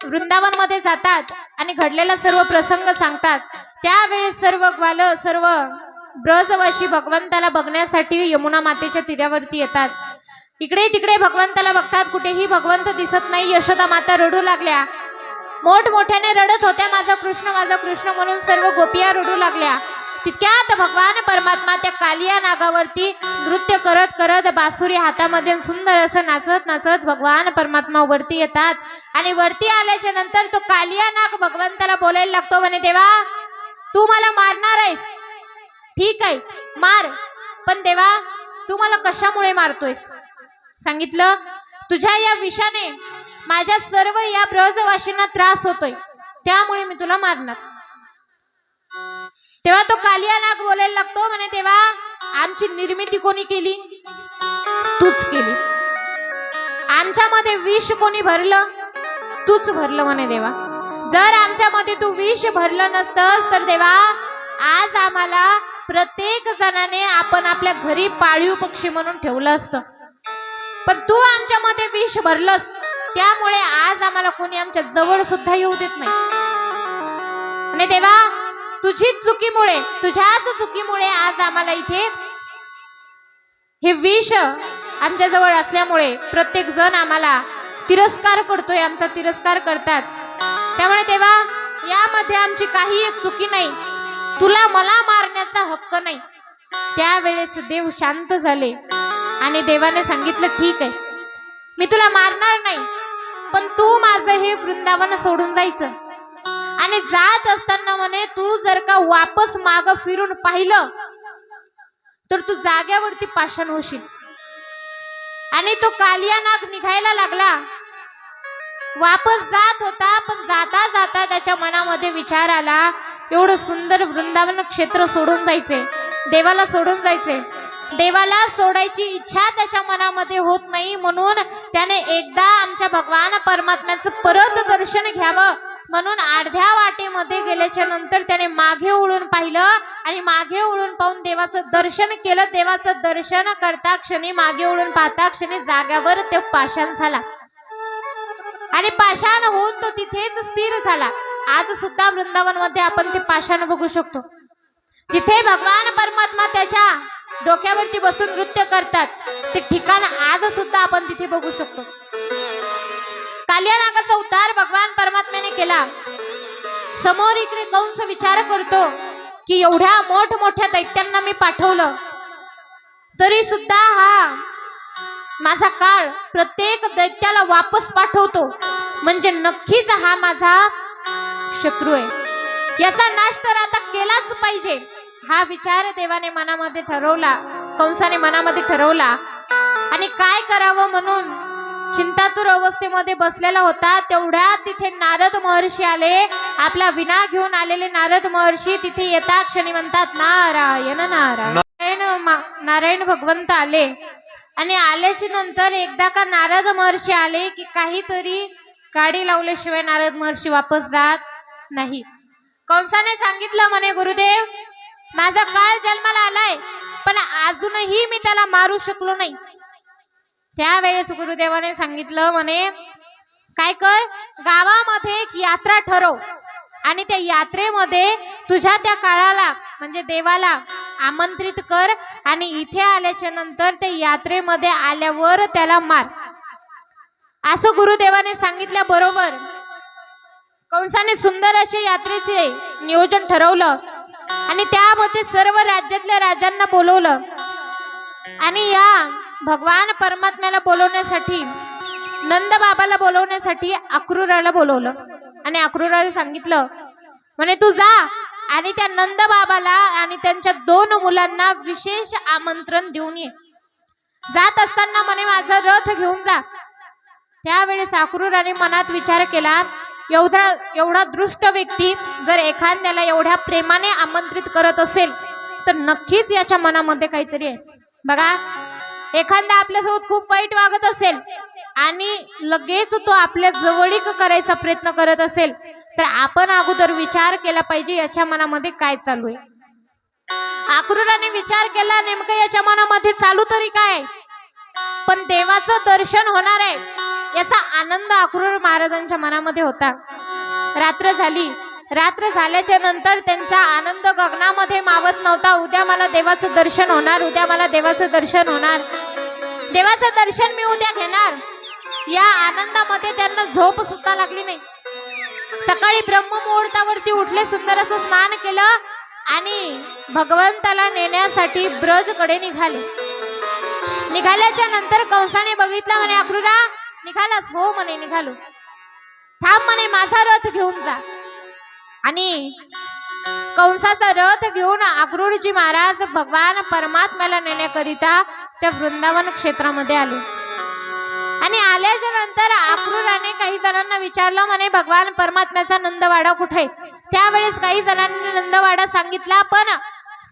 वृंदावन मध्ये जातात आणि घडलेला सर्व प्रसंग सांगतात. त्यावेळेस सर्व ग्वाल सर्व ब्रजवासी भगवंताला बघण्यासाठी यमुना मातेच्या तीरावरती येतात. इकडे तिकडे भगवंताला बघतात, कुठेही भगवंत दिसत नाही. यशोदा माता रडू लागल्या, मोठमोठ्याने रडत होत्या, माझा कृष्ण म्हणून सर्व गोपिया रडू लागल्या. तितक्यात भगवान परमात्मा त्या कालिया नागावरती नृत्य करत करत बासुरी हातामध्ये सुंदर असं नाचत नाचत भगवान परमात्मा वरती येतात. आणि वरती आल्याच्या नंतर तो कालिया नाग भगवंताला बोलायला लागतो, म्हणे देवा तू मला मारणार आहेस, ठीक आहे मार, पण देवा तू मला कशामुळे मारतोयस? सांगितलं, तुझ्या या विषाने माझ्या सर्व या ब्रजवासींना त्रास होतोय, त्यामुळे मी तुला मारणार. तेव्हा तो कालिया नाग बोलायला लागतो, म्हणे देवा आमची निर्मिती कोणी केली? तूच केली. आमच्यामध्ये विष कोणी भरलं? तूच भरलं म्हणे देवा. जर आमच्यामध्ये तू विष भरलं नसतंस तर देवा आज आम्हाला प्रत्येक जणाने आपण आपल्या घरी पाळीव पक्षी म्हणून ठेवलं असतं, पण तू आमच्यामध्ये विष भरलंस, त्यामुळे आज आम्हाला कोणी आमच्या जवळ सुद्धा येऊ देत नाही. आणि देवा तुझीच चुकीमुळे, तुझ्याच चुकीमुळे आज आम्हाला इथे हे विष आमच्या जवळ असल्यामुळे प्रत्येक जण आम्हाला तिरस्कार करतोय, आमचा तिरस्कार करतात. त्यामुळे देवा यामध्ये आमची काही एक चुकी नाही, तुला मला मारण्याचा हक्क नाही. त्यावेळेस देव शांत झाले आणि देवाने सांगितलं, ठीक आहे मी तुला मारणार नाही, पण तू माझं हे वृंदावन सोडून जायचं. आणि जात असताना म्हणे तू जर का वापस माग फिरून पाहिलं तर तू जाग्यावरती पाषाण होशील. आणि तो कालिया नाग निघायला लागला, वापस जात होता, पण जाता जाता त्याच्या मनामध्ये विचार आला, एवढं सुंदर वृंदावन क्षेत्र सोडून जायचे, देवाला सोडून जायचे. देवाला सोडायची इच्छा त्याच्या मनामध्ये होत नाही, म्हणून त्याने एकदा आमच्या भगवान परमात्म्याचं परत दर्शन घ्यावं म्हणून अर्ध्या वाटेमध्ये गेल्याच्या नंतर त्याने मागे वळून पाहिलं आणि मागे वळून पाहून देवाचं दर्शन केलं. देवाचं दर्शन करता क्षणी, मागे वळून पाहता क्षणी जाग्यावर तो पाषाण झाला आणि पाषाण होऊन तो तिथेच स्थिर झाला. आज सुद्धा वृंदावन मध्ये आपण ते पाषाण बघू शकतो, जिथे भगवान परमात्मा त्याच्या डोक्यावरती बसून नृत्य करतात, ते ठिकाण आज सुद्धा आपण तिथे बघू शकतो. कालिया नागाचा उद्धार भगवान परमात्म्याने केला. समोर इकडे कंस विचार करतो की एवढ्या मोठमोठ्या दैत्यांना मी पाठवलं तरी सुद्धा हा माझा काळ प्रत्येक दैत्याला वापस पाठवतो, म्हणजे नक्कीच हा माझा शत्रू आहे, याचा नाश तर आता केलाच पाहिजे. हा विचार देवाने मनामध्ये ठरवला, कंसाने मनामध्ये ठरवला. आणि काय करावं म्हणून चिंतातुर अवस्थेमध्ये बसलेला होता. तेवढ्यात तिथे नारद महर्षी आले. आपला विना घेऊन आलेले नारद महर्षी तिथे येता क्षणी म्हणतात, नारायण नारायण. नारायण भगवंत आले आणि आल्याच्या नंतर एकदा का नारद महर्षी आले की काहीतरी गाडी लावल्याशिवाय नारद महर्षी वापस जात नाही. कंसाने सांगितलं, म्हणे गुरुदेव माझा काळ जन्माला आलाय, पण अजूनही मी त्याला मारू शकलो नाही. त्यावेळेस गुरुदेवाने सांगितलं, म्हणे काय कर, गावामध्ये एक यात्रा ठरव आणि त्या यात्रेमध्ये तुझ्या त्या काळाला म्हणजे देवाला आमंत्रित कर आणि इथे आल्याच्या नंतर त्या यात्रेमध्ये आल्यावर त्याला मार. असं गुरुदेवाने सांगितल्या बरोबर कंसाने सुंदर असे यात्रेचे नियोजन ठरवलं आणि त्यामध्ये सर्व राज्यातल्या राजांना बोलवलं. आणि या भगवान परमात्म्याला बोलवण्यासाठी नंद बाबाला बोलवण्यासाठी अक्रूराला बोलवलं आणि अक्रूराला सांगितलं म्हणे तू जा आणि त्या नंद बाबाला आणि त्यांच्या 2 मुलांना विशेष आमंत्रण देऊन ये. जात असताना म्हणे माझा रथ घेऊन जा. त्यावेळेस अक्रूराने मनात विचार केला एवढा दृष्ट व्यक्ती जर एखाद्याला एवढ्या प्रेमाने आमंत्रित करत असेल तर नक्कीच याच्या मनामध्ये काहीतरी आहे. बघा, एखादा आपल्यासोबत खूप वाईट वागत असेल आणि लगेच तो आपल्या जवळीक करायचा प्रयत्न करत असेल तर आपण अगोदर विचार केला पाहिजे याच्या मनामध्ये काय चालू आहे. अक्रूराने विचार केला नेमकं याच्या मनामध्ये चालू तरी काय, पण देवाचं दर्शन होणार आहे याचा आनंद अक्रूर महाराजांच्या मनामध्ये होता. रात्र झाली. रात्र झाल्याच्या नंतर त्यांचा आनंद गगनामध्ये मावत नव्हता. उद्या मला देवाचं दर्शन होणार, उद्या मला देवाचं दर्शन होणार, देवाचं दर्शन मी उद्या घेणार. या आनंदामध्ये त्यांना झोप सुद्धा लागली नाही. सकाळी ब्रह्ममुहूर्तावरती उठले, सुंदर असं स्नान केलं आणि भगवंताला नेण्यासाठी ब्रजकडे निघाले. निघाल्याच्या नंतर कंसाने बघितलं म्हणे अक्रूरा निघालास? हो म्हणे निघालो. थांब म्हणे माझा रथ घेऊन जा. आणि कंसाचा रथ घेऊन अक्रूरजी महाराज भगवान परमात्म्याला नेण्याकरिता त्या वृंदावन क्षेत्रामध्ये आले. आणि आल्याच्या नंतर अक्रूराने काही जणांना विचारलं म्हणे भगवान परमात्म्याचा नंदवाडा कुठे? त्यावेळेस काही जणांनी नंदवाडा सांगितला, पण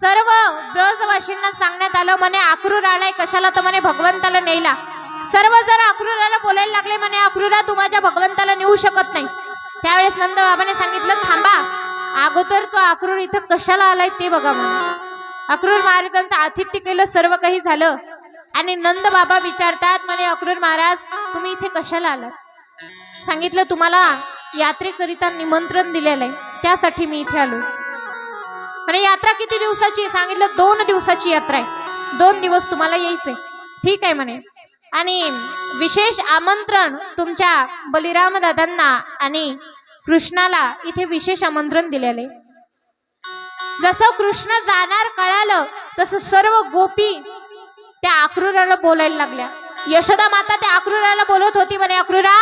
सर्व ब्रजवासींना सांगण्यात आलं म्हणे अक्रूर आलाय कशाला, तर म्हणे भगवंताला नेला. सर्वजण अक्रूराला बोलायला लागले म्हणे अक्रूरा तू माझ्या भगवंताला नेऊ शकत नाही. त्यावेळेस नंद बाबाने सांगितलं थांबा, अगोदर तो अक्रूर इथं कशाला आलाय ते बघा म्हणे. अक्रूर महाराजांचं आतिथ्य केलं, सर्व काही झालं आणि नंद बाबा विचारतात म्हणे अक्रूर महाराज तुम्ही इथे कशाला आलात? सांगितलं तुम्हाला यात्रेकरिता निमंत्रण दिलेलं आहे, त्यासाठी मी इथे आलो. आणि यात्रा किती दिवसाची? सांगितलं 2 दिवसाची यात्रा आहे, 2 दिवस तुम्हाला यायचंय. ठीक आहे म्हणे. आणि विशेष आमंत्रण तुमच्या बलिराम दादांना आणि कृष्णाला इथे विशेष आमंत्रण दिलेले. जसं कृष्ण जाणार कळालं तसं सर्व गोपी त्या अक्रूराला बोलायला लागल्या. यशोदा माता त्या अक्रूराला बोलत होती म्हणे अक्रूरा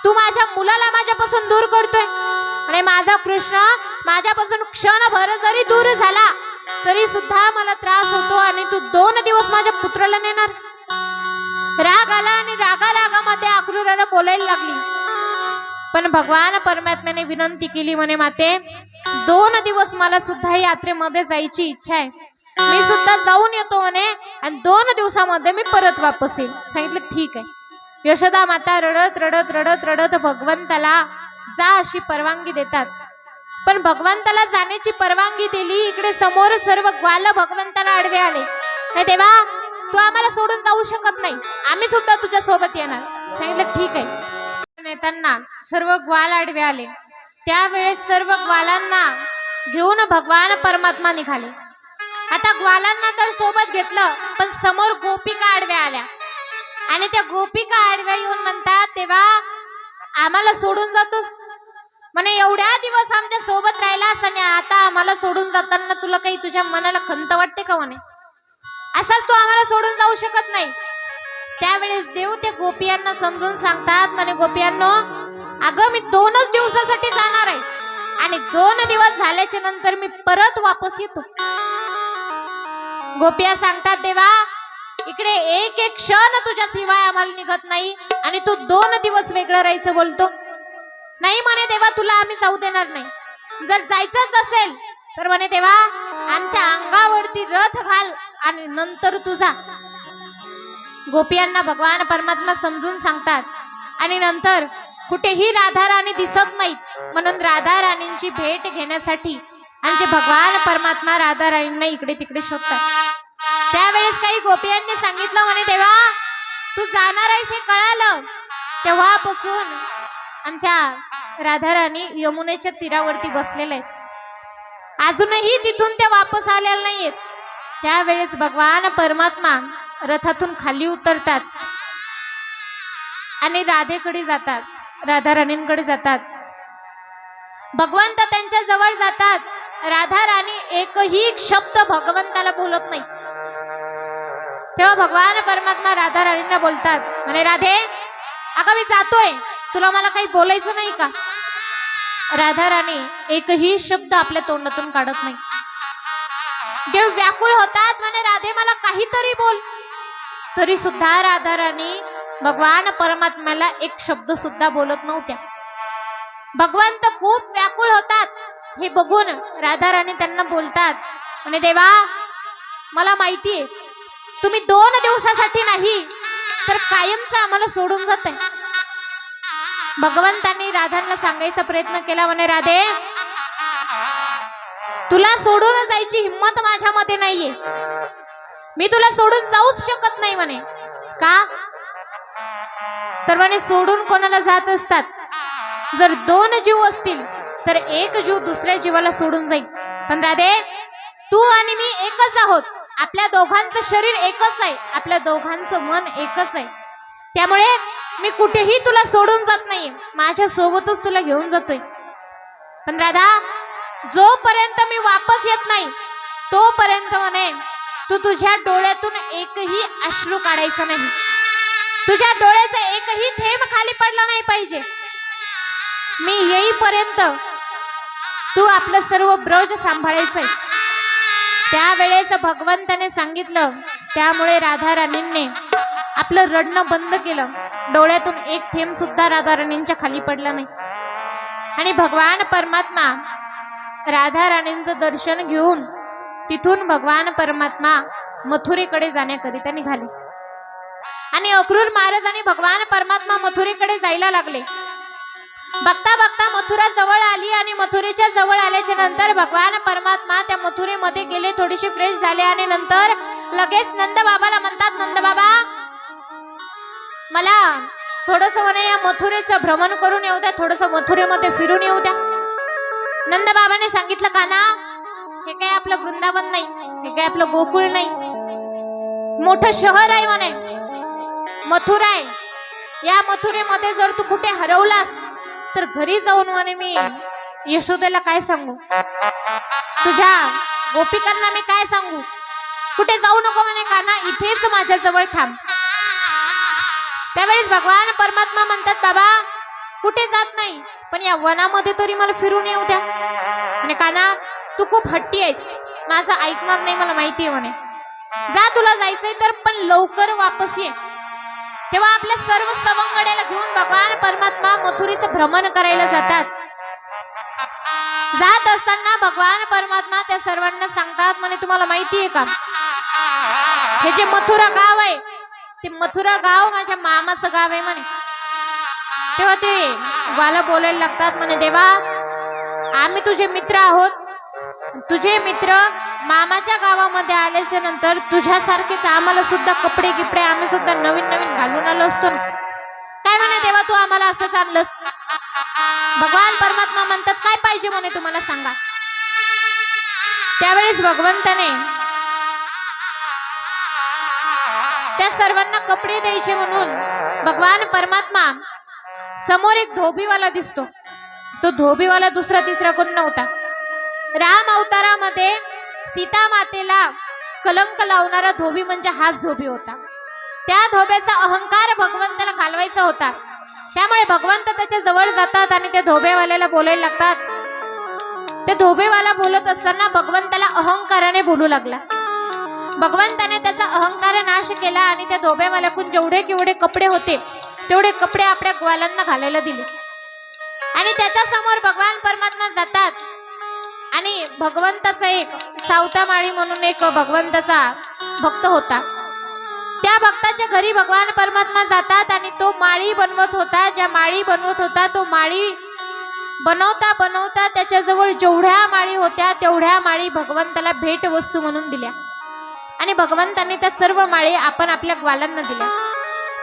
तू माझ्या मुलाला माझ्यापासून दूर करतोय आणि माझा कृष्ण माझ्यापासून क्षणभर जरी दूर झाला तरी सुद्धा मला त्रास होतो आणि तू 2 दिवस माझ्या पुत्राला नेणार. राग आला आणि रागामध्ये अक्रूराला बोलायला लागली. पण भगवान परमात्म्याने विनंती केली म्हणे माते 2 दिवस मला सुद्धा यात्रेमध्ये जायची इच्छा आहे, मी सुद्धा जाऊन येतो म्हणे आणि 2 दिवसामध्ये मी परत वापस येईल. सांगितलं ठीक आहे. यशोदा माता रडत रडत रडत रडत भगवंताला जा अशी परवानगी देतात. पण भगवंताला जाण्याची परवानगी दिली, इकडे समोर सर्व ग्वाल भगवंताला आडवे आले. हे देवा तू आम्हाला सोडून जाऊ शकत नाही, आम्ही सुद्धा तुझ्या सोबत येणार. सांगितलं ठीक आहे. नेताना सर्व ग्वाल आडवे आले. त्यावेळेस सर्व ग्वालांना घेऊन भगवान परमात्मा निघाले. आता ग्वालांना तर सोबत घेतलं पण समोर गोपिका आडव्या आल्या आणि त्या गोपिका आडव्या येऊन म्हणतात तेव्हा आम्हाला सोडून जातोस म्हणे, एवढ्या दिवस आमच्या सोबत राहिलास आणि आता आम्हाला सोडून जाताना तुला काही तुझ्या मनाला खंत वाटते का म्हणे, असंच तू आम्हाला सोडून जाऊ शकत नाही. त्यावेळेस देव त्या गोपियांना समजून सांगतात म्हणे गोपियांनो अगं मी 2च दिवसासाठी जाणार आहे आणि 2 दिवस झाल्याच्या नंतर मी परत वापस येतो. गोपिया सांगतात देवा इकडे एक एक क्षण तुझ्या शिवाय आम्हाला निघत नाही आणि तू 2 दिवस वेगळं राहायचं बोलतो. नाही म्हणे देवा तुला आम्ही जाऊ देणार नाही, जर जायचंच असेल तर म्हणे देवा आमच्या अंगावरती रथ घाल आणि नंतर तू जा. गोपियांना भगवान परमात्मा समजून सांगतात आणि नंतर कुठेही राधा राणी दिसत नाहीत म्हणून राधा राणींची भेट घेण्यासाठी आमचे भगवान परमात्मा राधा राणींना इकडे तिकडे शोधतात. त्यावेळेस काही गोपियांनी सांगितलं म्हणे देवा तू जाणार आहेस हे कळालं तेव्हापासून आमच्या राधा राणी यमुनेच्या तीरावरती बसलेल्या आहेत, अजूनही तिथून त्या वापस आलेल्या नाहीयेत. त्यावेळेस भगवान परमात्मा रथातून खाली उतरतात आणि राधेकडे जातात, राधा राणींकडे जातात. भगवंत त्यांच्या जवळ जातात. राधा राणी एकही शब्द भगवंताला बोलत नाही. तेव्हा भगवान परमात्मा राधा राणींना बोलतात म्हणे राधे अगं मी जातोय, तुला मला काही बोलायचं नाही का? राधा राणी एकही शब्द आपल्या तोंडातून काढत नाही. देव व्याकुळ होतात म्हणे राधे मला काहीतरी बोल. तरी सुद्धा राधा राणी भगवान परमात्म्याला एक शब्द सुद्धा बोलत नव्हत्या. भगवंत खूप व्याकुळ होतात हे बघून राधा राणी त्यांना बोलतात म्हणे देवा मला माहितीये तुम्ही 2 दिवसासाठी नाही तर कायमचं आम्हाला सोडून जाताय. भगवंतांनी राधांना सांगायचा प्रयत्न केला म्हणे राधे तुला सोडून जायची हिम्मत माझ्यामध्ये नाहीये. मी तुला सोडून जाऊच शकत नाही म्हणे. का? तर म्हणे सोडून कोणाला जात असतात? जर 2 जीव असतील तर एक जीव दुसऱ्या जीवाला सोडून जाईल. पण राधे तू आणि मी एकच आहोत. आपल्या दोघांचं शरीर एकच आहे, आपल्या दोघांचं मन एकच आहे. त्यामुळे मी कुठेही तुला सोडून जात नाही, माझ्या सोबतच तुला घेऊन जातोय. पण राधा जोपर्यंत मी वापस येत नाही तोपर्यंत म्हणे तू तुझ्या डोळ्यातून एकही अश्रू काढायचं नाही. तुझ्या डोळ्याचा एकही थेंब खाली पडला नाही पाहिजे. मी येईपर्यंत तू आपलं सर्व ब्रज सांभाळायचंय. त्यावेळेस भगवंताने सांगितलं. त्यामुळे राधा राणींनी आपलं रडणं बंद केलं. डोळ्यातून एक थेंब सुद्धा राधा राणींच्या खाली पडला नाही. आणि भगवान परमात्मा राधा राणींचं दर्शन घेऊन तिथून भगवान परमात्मा मथुरेकडे जाण्याकरिता निघाले. आणि अक्रूर महाराज आणि भगवान परमात्मा मथुरेकडे जायला लागले. बघता बघता मथुरा जवळ आली आणि मथुरेच्या जवळ आल्याच्या नंतर भगवान परमात्मा त्या मथुरेमध्ये गेले, थोडेसे फ्रेश झाले आणि नंतर लगेच नंद बाबाला म्हणतात नंद बाबा मला थोडस म्हणे या मथुरेचं भ्रमण करून येऊ द्या, थोडस मथुरेमध्ये फिरून येऊ द्या. नंद बाबाने सांगितलं कान्हा हे काय आपलं वृंदावन नाही, हे काय आपलं गोकुळ नाही, मोठं शहर आहे म्हणे मथुरा आहे. या मथुरेमध्ये जर तू कुठे हरवलास तर घरी जाऊन म्हणे मी यशोदेला काय सांगू, तुझ्या गोपिकांना मी काय सांगू. कुठे जाऊ नको म्हणे कान्हा, इथेच माझ्या जवळ थांब. त्यावेळेस भगवान परमात्मा म्हणतात बाबा कुठे जात नाही पण या वनामध्ये तरी मला फिरून येऊ द्या. म्हणे कान्हा तू खूप हट्टी आहेस, माझं ऐकणार नाही मला माहिती आहे म्हणे. जा तुला जायचंय तर पण लवकर वापस ये. तेव्हा आपल्या सर्व सवंगड्याला घेऊन भगवान परमात्मा मथुरेचं भ्रमण करायला जातात. जात असताना भगवान परमात्मा त्या सर्वांना सांगतात म्हणे तुम्हाला माहिती आहे का हे जे मथुरा गाव आहे ते मथुरा गाव माझ्या मामाचं गाव आहे म्हणे. तेव्हा ते वाला बोलायला लागतात म्हणे देवा आम्ही तुझे मित्र आहोत, तुझे मित्र मामाच्या गावामध्ये आल्याच्या नंतर तुझ्यासारखेच आम्हाला सुद्धा कपडे गिपडे आम्ही सुद्धा नवीन नवीन घालून आलो असतो ना. काय म्हणे देवा तू आम्हाला असंच आणलंस. भगवान परमात्मा म्हणतात काय पाहिजे म्हणे तुम्हाला सांगा. त्यावेळेस भगवंताने त्या सर्वांना कपडे द्यायचे म्हणून भगवान परमात्मा समोर एक धोबीवाला दिसतो. तो धोबीवाला दुसरा तिसरा कोण नव्हता. राम अवतारामध्ये सीता मातेला कलंक लावणारा धोबी म्हणजे हाच धोबी होता. त्या धोब्याचा अहंकार भगवंताला घालवायचा होता. त्यामुळे भगवंत त्याच्या जवळ जातात आणि त्या धोबेवाल्याला बोलायला लागतात. त्या धोबेवाला बोलत असताना भगवंताला अहंकाराने बोलू लागला. भगवंताने त्याचा अहंकार नाश केला आणि त्या धोबेवाल्याकडून जेवढे केवढे कपडे होते तेवढे कपडे आपल्या ग्वालांना घालायला दिले. आणि त्याच्या समोर भगवान परमात्मा जातात आणि भगवंताचा एक सावतामाळी म्हणून एक भगवंताचा भक्त होता. त्या भक्ताच्या घरी भगवान परमात्मा जातात आणि तो माळी बनवत होता. ज्या माळी बनवत होता तो माळी बनवता बनवता त्याच्याजवळ जेवढ्या माळी होत्या तेवढ्या माळी भगवंताला भेट वस्तू म्हणून दिल्या आणि भगवंताने त्या सर्व माळी आपण आपल्या ग्वालांना दिल्या.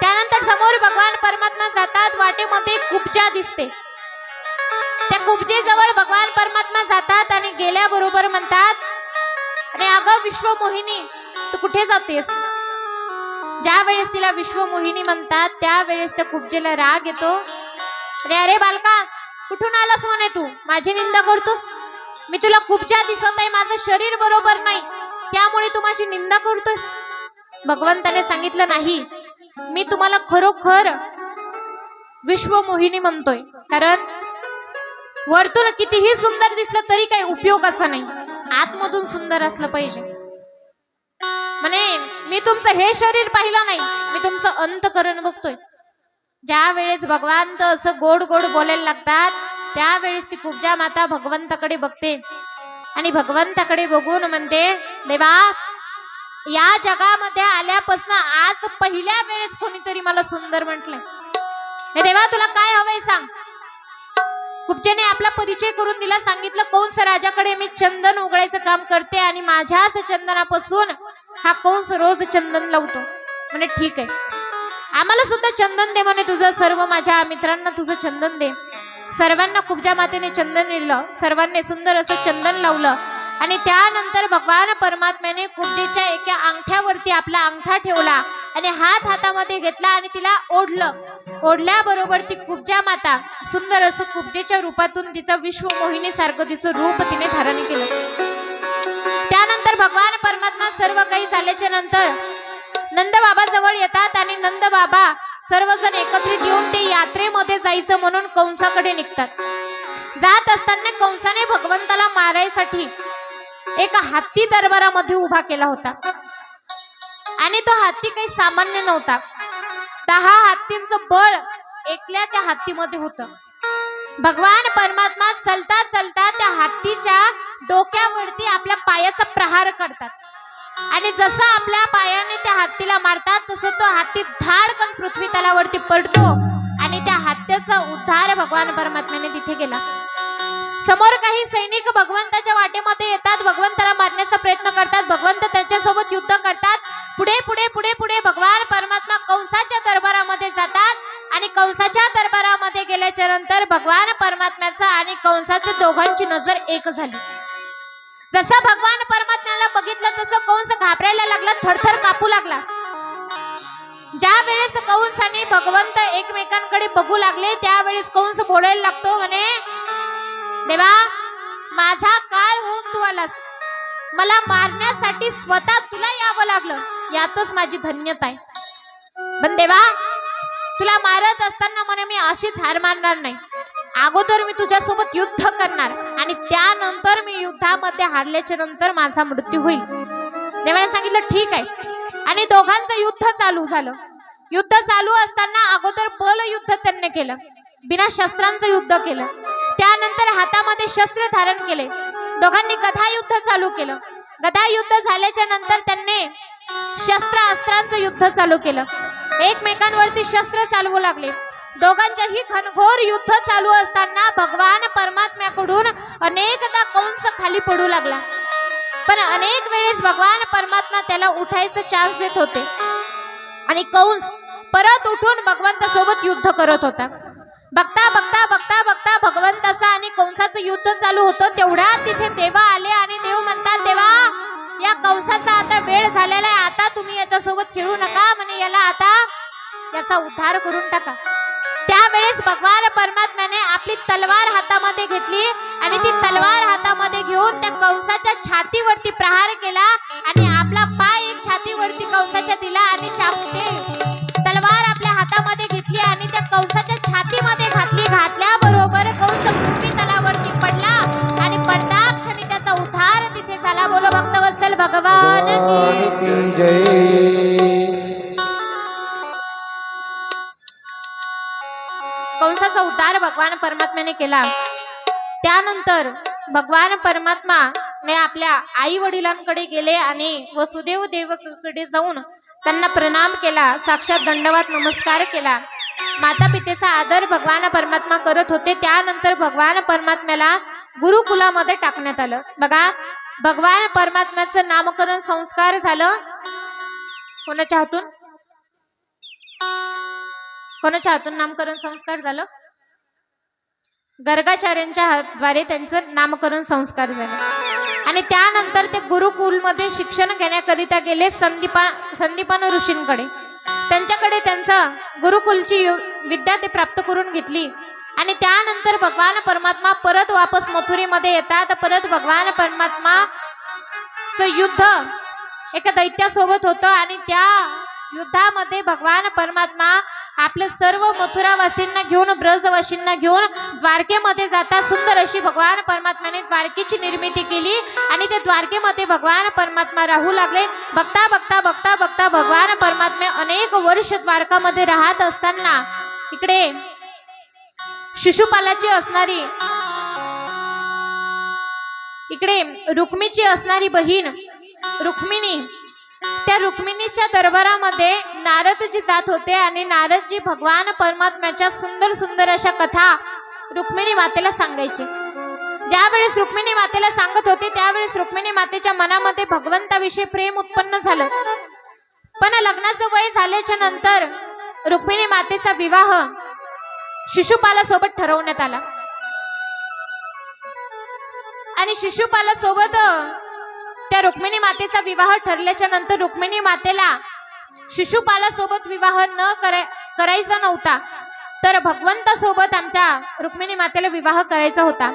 त्यानंतर समोर भगवान परमात्मा जातात. वाटेमध्ये कुब्जा दिसते. त्या कुब्जेजवळ भगवान परमात्मा जातात आणि गेल्याबरोबर म्हणतात आणि अगं विश्वमोहिनी तू कुठे जातेस. ज्या वेळेस तिला विश्वमोहिनी म्हणतात त्यावेळेस त्या कुब्जेला राग येतो. आणि अरे बालका कुठून आलास म्हणे तू माझी निंदा करतोस. मी तुला कुब्जा दिसत आहे, माझं शरीर बरोबर नाही त्यामुळे तू माझी निंदा करतोस. भगवंताने सांगितलं नाही मी तुम्हाला खरोखर विश्वमोहिनी म्हणतोय, कारण वरतून कितीही सुंदर दिसलं तरी काही उपयोगाचं नाही, आतमधून सुंदर असलं पाहिजे. म्हणे मी तुमचं हे शरीर पाहिलं नाही, मी तुमचं अंतकरण बघतोय. ज्या वेळेस भगवान तर असं गोड गोड बोलायला लागतात, त्यावेळेस ती कुब्जा माता भगवंताकडे बघते आणि भगवंताकडे बघून म्हणते, देवा या जगामध्ये आल्यापासून आज पहिल्या वेळेस कोणीतरी मला सुंदर म्हटलंय. हे देवा तुला काय हवंय सांग. कुब्जेने आपला परिचय करून दिला, सांगितलं कंस राजाकडे मी चंदन उघडायचं काम करते आणि माझ्याच चंदनापासून हा कंस रोज चंदन लावतो. म्हणे ठीक आहे, आम्हाला सुद्धा चंदन दे म्हणे तुझं, सर्व माझ्या मित्रांना तुझं चंदन दे. सर्वांना कुब्जा मातेने चंदन दिलं, सर्वांनी सुंदर असं चंदन लावलं आणि त्यानंतर भगवान परमात्म्याने कुब्जेच्या एका अंगठ्यावरती आपला अंगठा ठेवला आणि हातामध्ये घेतला आणि तिला ओढलं. ओढल्याबरोबर ती कुब्जा माता सुंदर असं कुब्जेच्या रूपातून तिचं विश्वमोहिनी सारखं तिचं रूप तिने धारण केलं. त्यानंतर भगवान परमात्मा सर्व काही झाल्याच्या नंतर नंद बाबा जवळ येतात आणि नंद बाबा सर्वजण एकत्रित येऊन ते यात्रेमध्ये जायचं म्हणून कंसाकडे निघतात. जात असताना कंसाने भगवंताला मारायसाठी एक हत्ती दरबारामध्ये उभा केला होता आणि तो हत्ती काही सामान्य नव्हता. 10 हत्तींचं बळ एकल्या त्या हत्तीमध्ये होतं. भगवान परमात्मा चलता चलता त्या हत्तीच्या डोक्यावरती आपल्या पायाचा प्रहार करतात आणि जसं आपल्या पायाने त्या हत्तीला मारतात तसं तो हत्ती धाडकन पृथ्वी तलावरती पडतो आणि त्या हत्तीचा उद्धार भगवान परमात्म्याने तिथे केला. समोर काही सैनिक भगवंताच्या वाटेमध्ये येतात, भगवंताला मारण्याचा प्रयत्न करतात, भगवंत त्यांच्यासोबत युद्ध करतात. पुढे पुढे पुढे पुढे भगवान परमात्मा कंसाच्या दरबारामध्ये जातात आणि कंसाच्या दरबारामध्ये गेल्याच्या नंतर भगवान परमात्म्याचा आणि कंसाच्या दोघांची नजर एक झाली. जसं भगवान परमात्म्याला बघितलं तसं कंस घाबरायला लागला, थरथर कापू लागला. ज्या वेळेस कंस आणि भगवंत एकमेकांकडे बघू लागले त्यावेळेस कंस बोलायला लागतो, म्हणे देवा माझा काळ होऊन तू आलास, मला मारण्यासाठी स्वतः तुला यावं लागलं, यातच माझी धन्यता आहे. पण देवा तुला मारत असताना म्हणे मी अशीच हार मानणार नाही, अगोदर मी तुझ्यासोबत युद्ध करणार आणि त्यानंतर मी युद्धामध्ये हारल्याच्या नंतर माझा मृत्यू होईल. देवाने सांगितलं ठीक आहे आणि दोघांचं युद्ध चालू झालं. युद्ध चालू असताना अगोदर बल युद्ध त्यांनी केलं, बिना शस्त्रांचं युद्ध केलं. त्यानंतर हातामध्ये शस्त्र धारण केले, दोघांनी गदा युद्ध चालू केलं. गदा युद्ध झाल्याच्या नंतर त्यांनी शस्त्र अस्त्रांचं युद्ध चालू केलं, एकमेकांवरती शस्त्र चालवू लागले. दोघांच्याही घनघोर युद्ध चालू असताना भगवान परमात्म्याकडून अनेकदा कंस खाली पडू लागला, पण अनेक वेळेस भगवान परमात्मा त्याला उठायचं चान्स देत होते आणि कंस परत उठून भगवंतासोबत युद्ध करत होता. बघता बघता बघता बघता भगवंताचं आणि कंसाचं युद्ध चालू होतं. तेवढ्या तिथे देवा आले आणि देव म्हणतात, देवा या कंसाचा आता वेळ झालेला आहे, आता तुम्ही याच्यासोबत खेळू नका, म्हणे याला आता याचा उद्धार करून टाका. त्यावेळेस भगवान परमात्म्याने आपली तलवार हातामध्ये घेतली आणि ती तलवार हातामध्ये घेऊन त्या कंसाच्या छातीवरती प्रहार केला आणि आपला पाय एक छातीवरती कंसाच्या दिला आणि तलवार आपल्या हातामध्ये घेतली आणि त्या कंसाच्या छातीमध्ये घातली. घातल्याबरोबर कंस पृथ्वी तलावरती पडला आणि पडता क्षणी त्याचा उद्धार तिथे झाला. बोलो भक्तवत्सल भगवान की जय. कंसाचा उद्धार भगवान परमात्म्याने केला. त्यानंतर भगवान परमात्माने आपल्या आई वडिलांकडे गेले आणि वसुदेव देवकीकडे जाऊन त्यांना प्रणाम केला, साक्षात दंडवत नमस्कार केला. माता पितेचा आदर भगवान परमात्मा करत होते. त्यानंतर भगवान परमात्म्याला गुरुकुलामध्ये टाकण्यात आलं. बघा भगवान परमात्म्याचं नामकरण संस्कार झालं कोणाच्या हातून? कोणाच्या हातून नामकरण संस्कार झालं? गर्गाचार्यांच्या द्वारे त्यांचं नामकरण संस्कार झाले आणि त्यानंतर ते गुरुकुलमध्ये शिक्षण घेण्याकरिता गेले संदीपान ऋषींकडे. त्यांच्याकडे त्यांचं गुरुकुलची विद्या ते प्राप्त करून घेतली आणि त्यानंतर भगवान परमात्मा परत वापस मथुरेमध्ये येतात. परत भगवान परमात्माचं युद्ध एका दैत्यासोबत होतं आणि त्या युद्धामध्ये भगवान परमात्मा आपले सर्व मथुरावासींना घेऊन ब्रजवासींना घेऊन द्वारकेमध्ये जाता सुंदर अशी भगवान परमात्म्याने द्वारकेची निर्मिती केली आणि ते द्वारकेमध्ये भगवान परमात्मा राहू लागले. बघता बघता बघता बघता भगवान परमात्मे अनेक वर्ष द्वारकामध्ये राहत असताना इकडे शिशुपालाची असणारी इकडे रुक्मीची असणारी बहीण रुक्मिणी, त्या रुक्मिणीच्या दरबारामध्ये नारदजी जात होते आणि नारदजी भगवान परमात्म्याच्या सुंदर सुंदर अशा कथा रुक्मिणी मातेला सांगायचे. ज्या वेळेस रुक्मिणी मातेला सांगत होते त्यावेळेस रुक्मिणी मातेच्या मनामध्ये भगवंताविषयी प्रेम उत्पन्न झालं. पण लग्नाचं वय झाल्याच्या नंतर रुक्मिणी मातेचा विवाह शिशुपालासोबत ठरवण्यात आला आणि शिशुपालासोबत त्या रुक्मिणी मातेचा विवाह ठरल्याच्या नंतर रुक्मिणी मातेला शिशुपालासोबत विवाह करायचा नव्हता, तर भगवंतासोबत आमच्या रुक्मिणी मातेला विवाह करायचा होता.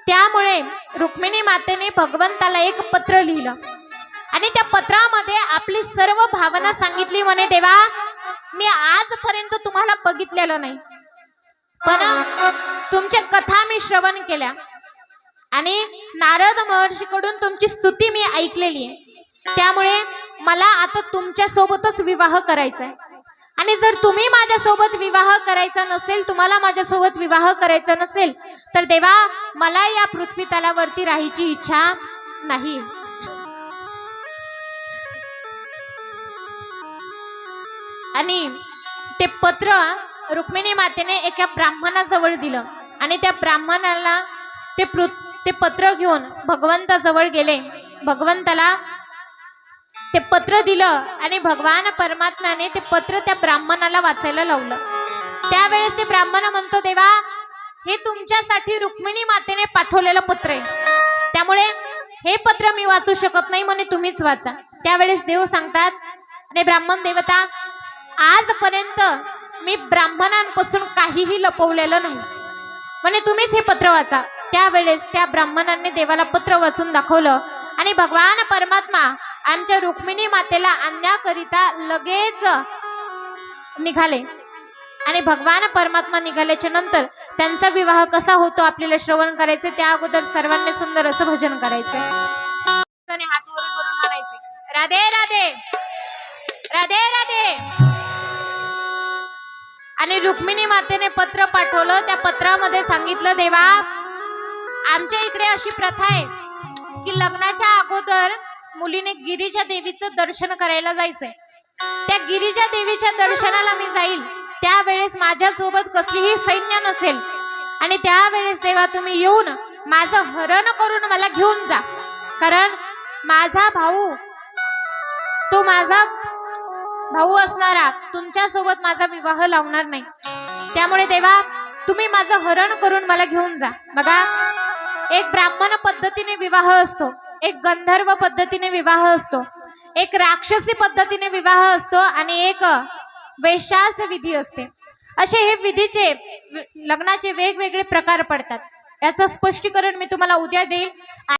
त्यामुळे रुक्मिणी मातेने भगवंताला एक पत्र लिहिलं आणि त्या पत्रामध्ये आपली सर्व भावना सांगितली. म्हणे, देवा, मी आजपर्यंत तुम्हाला बघितलेलं नाही, पण तुमच्या कथा मी श्रवण केल्या आणि नारद महर्षीकडून तुमची स्तुती मी ऐकलेली आहे. त्यामुळे मला आता तुमच्या सोबतच विवाह करायचा आहे आणि जर तुम्ही माझ्या सोबत विवाह करायचा नसेल, तुम्हाला माझ्या सोबत विवाह करायचा नसेल, तर देवा, मला या पृथ्वी तलावरती राहायची इच्छा नाही. आणि ते पत्र रुक्मिणी मातेने एका ब्राह्मणाजवळ दिलं आणि त्या ब्राह्मणाला ते पत्र घेऊन भगवंताजवळ गेले. भगवंताला ते पत्र दिलं आणि भगवान परमात्म्याने ते पत्र त्या ब्राह्मणाला वाचायला लावलं. त्यावेळेस ते ब्राह्मण म्हणतो, देवा, हे तुमच्यासाठी रुक्मिणी मातेने पाठवलेलं पत्र आहे, त्यामुळे हे पत्र मी वाचू शकत नाही, म्हणे तुम्हीच वाचा. त्यावेळेस देव सांगतात, आणि ब्राह्मण देवता, आजपर्यंत मी ब्राह्मणांपासून काहीही लपवलेलं नाही, म्हणे तुम्हीच हे पत्र वाचा. त्यावेळेस त्या ब्राह्मणाने देवाला पत्र वाचून दाखवलं आणि भगवान परमात्मा आमच्या रुक्मिणी मातेला आणण्याकरिता लगेच निघाले आणि भगवान परमात्मा निघाल्याच्या नंतर त्यांचा विवाह कसा होतो आपल्याला श्रवण करायचे. त्या अगोदर सर्वांनी सुंदर असं भजन करायचे आणि हात वर करून म्हणायचे, राधे राधे राधे राधे. आणि रुक्मिणी मातेने पत्र पाठवलं. त्या पत्रामध्ये सांगितलं, देवा, आमच्या इकडे अशी प्रथा आहे की लग्नाच्या अगोदर मुलीने गिरिजा देवीचं दर्शन करायला जायचंय. त्या गिरिजा देवीच्या दर्शनाला मी जाईल त्यावेळेस माझ्यासोबत कसलीही सैन्य नसेल आणि त्यावेळेस देवा तुम्ही येऊन माझं हरण करून मला घेऊन जा, कारण माझा भाऊ, तो माझा भाऊ असणारा तुमच्यासोबत माझा विवाह लावणार नाही. त्यामुळे देवा तुम्ही माझं हरण करून मला घेऊन जा. बघा, एक ब्राह्मण पद्धतीने विवाह असतो, एक गंधर्व पद्धतीने विवाह असतो, एक राक्षसी पद्धतीने विवाह असतो आणि एक वैशास विधी असते. असे हे विधीचे लग्नाचे वेगवेगळे प्रकार पडतात. याचं स्पष्टीकरण मी तुम्हाला उद्या देईल.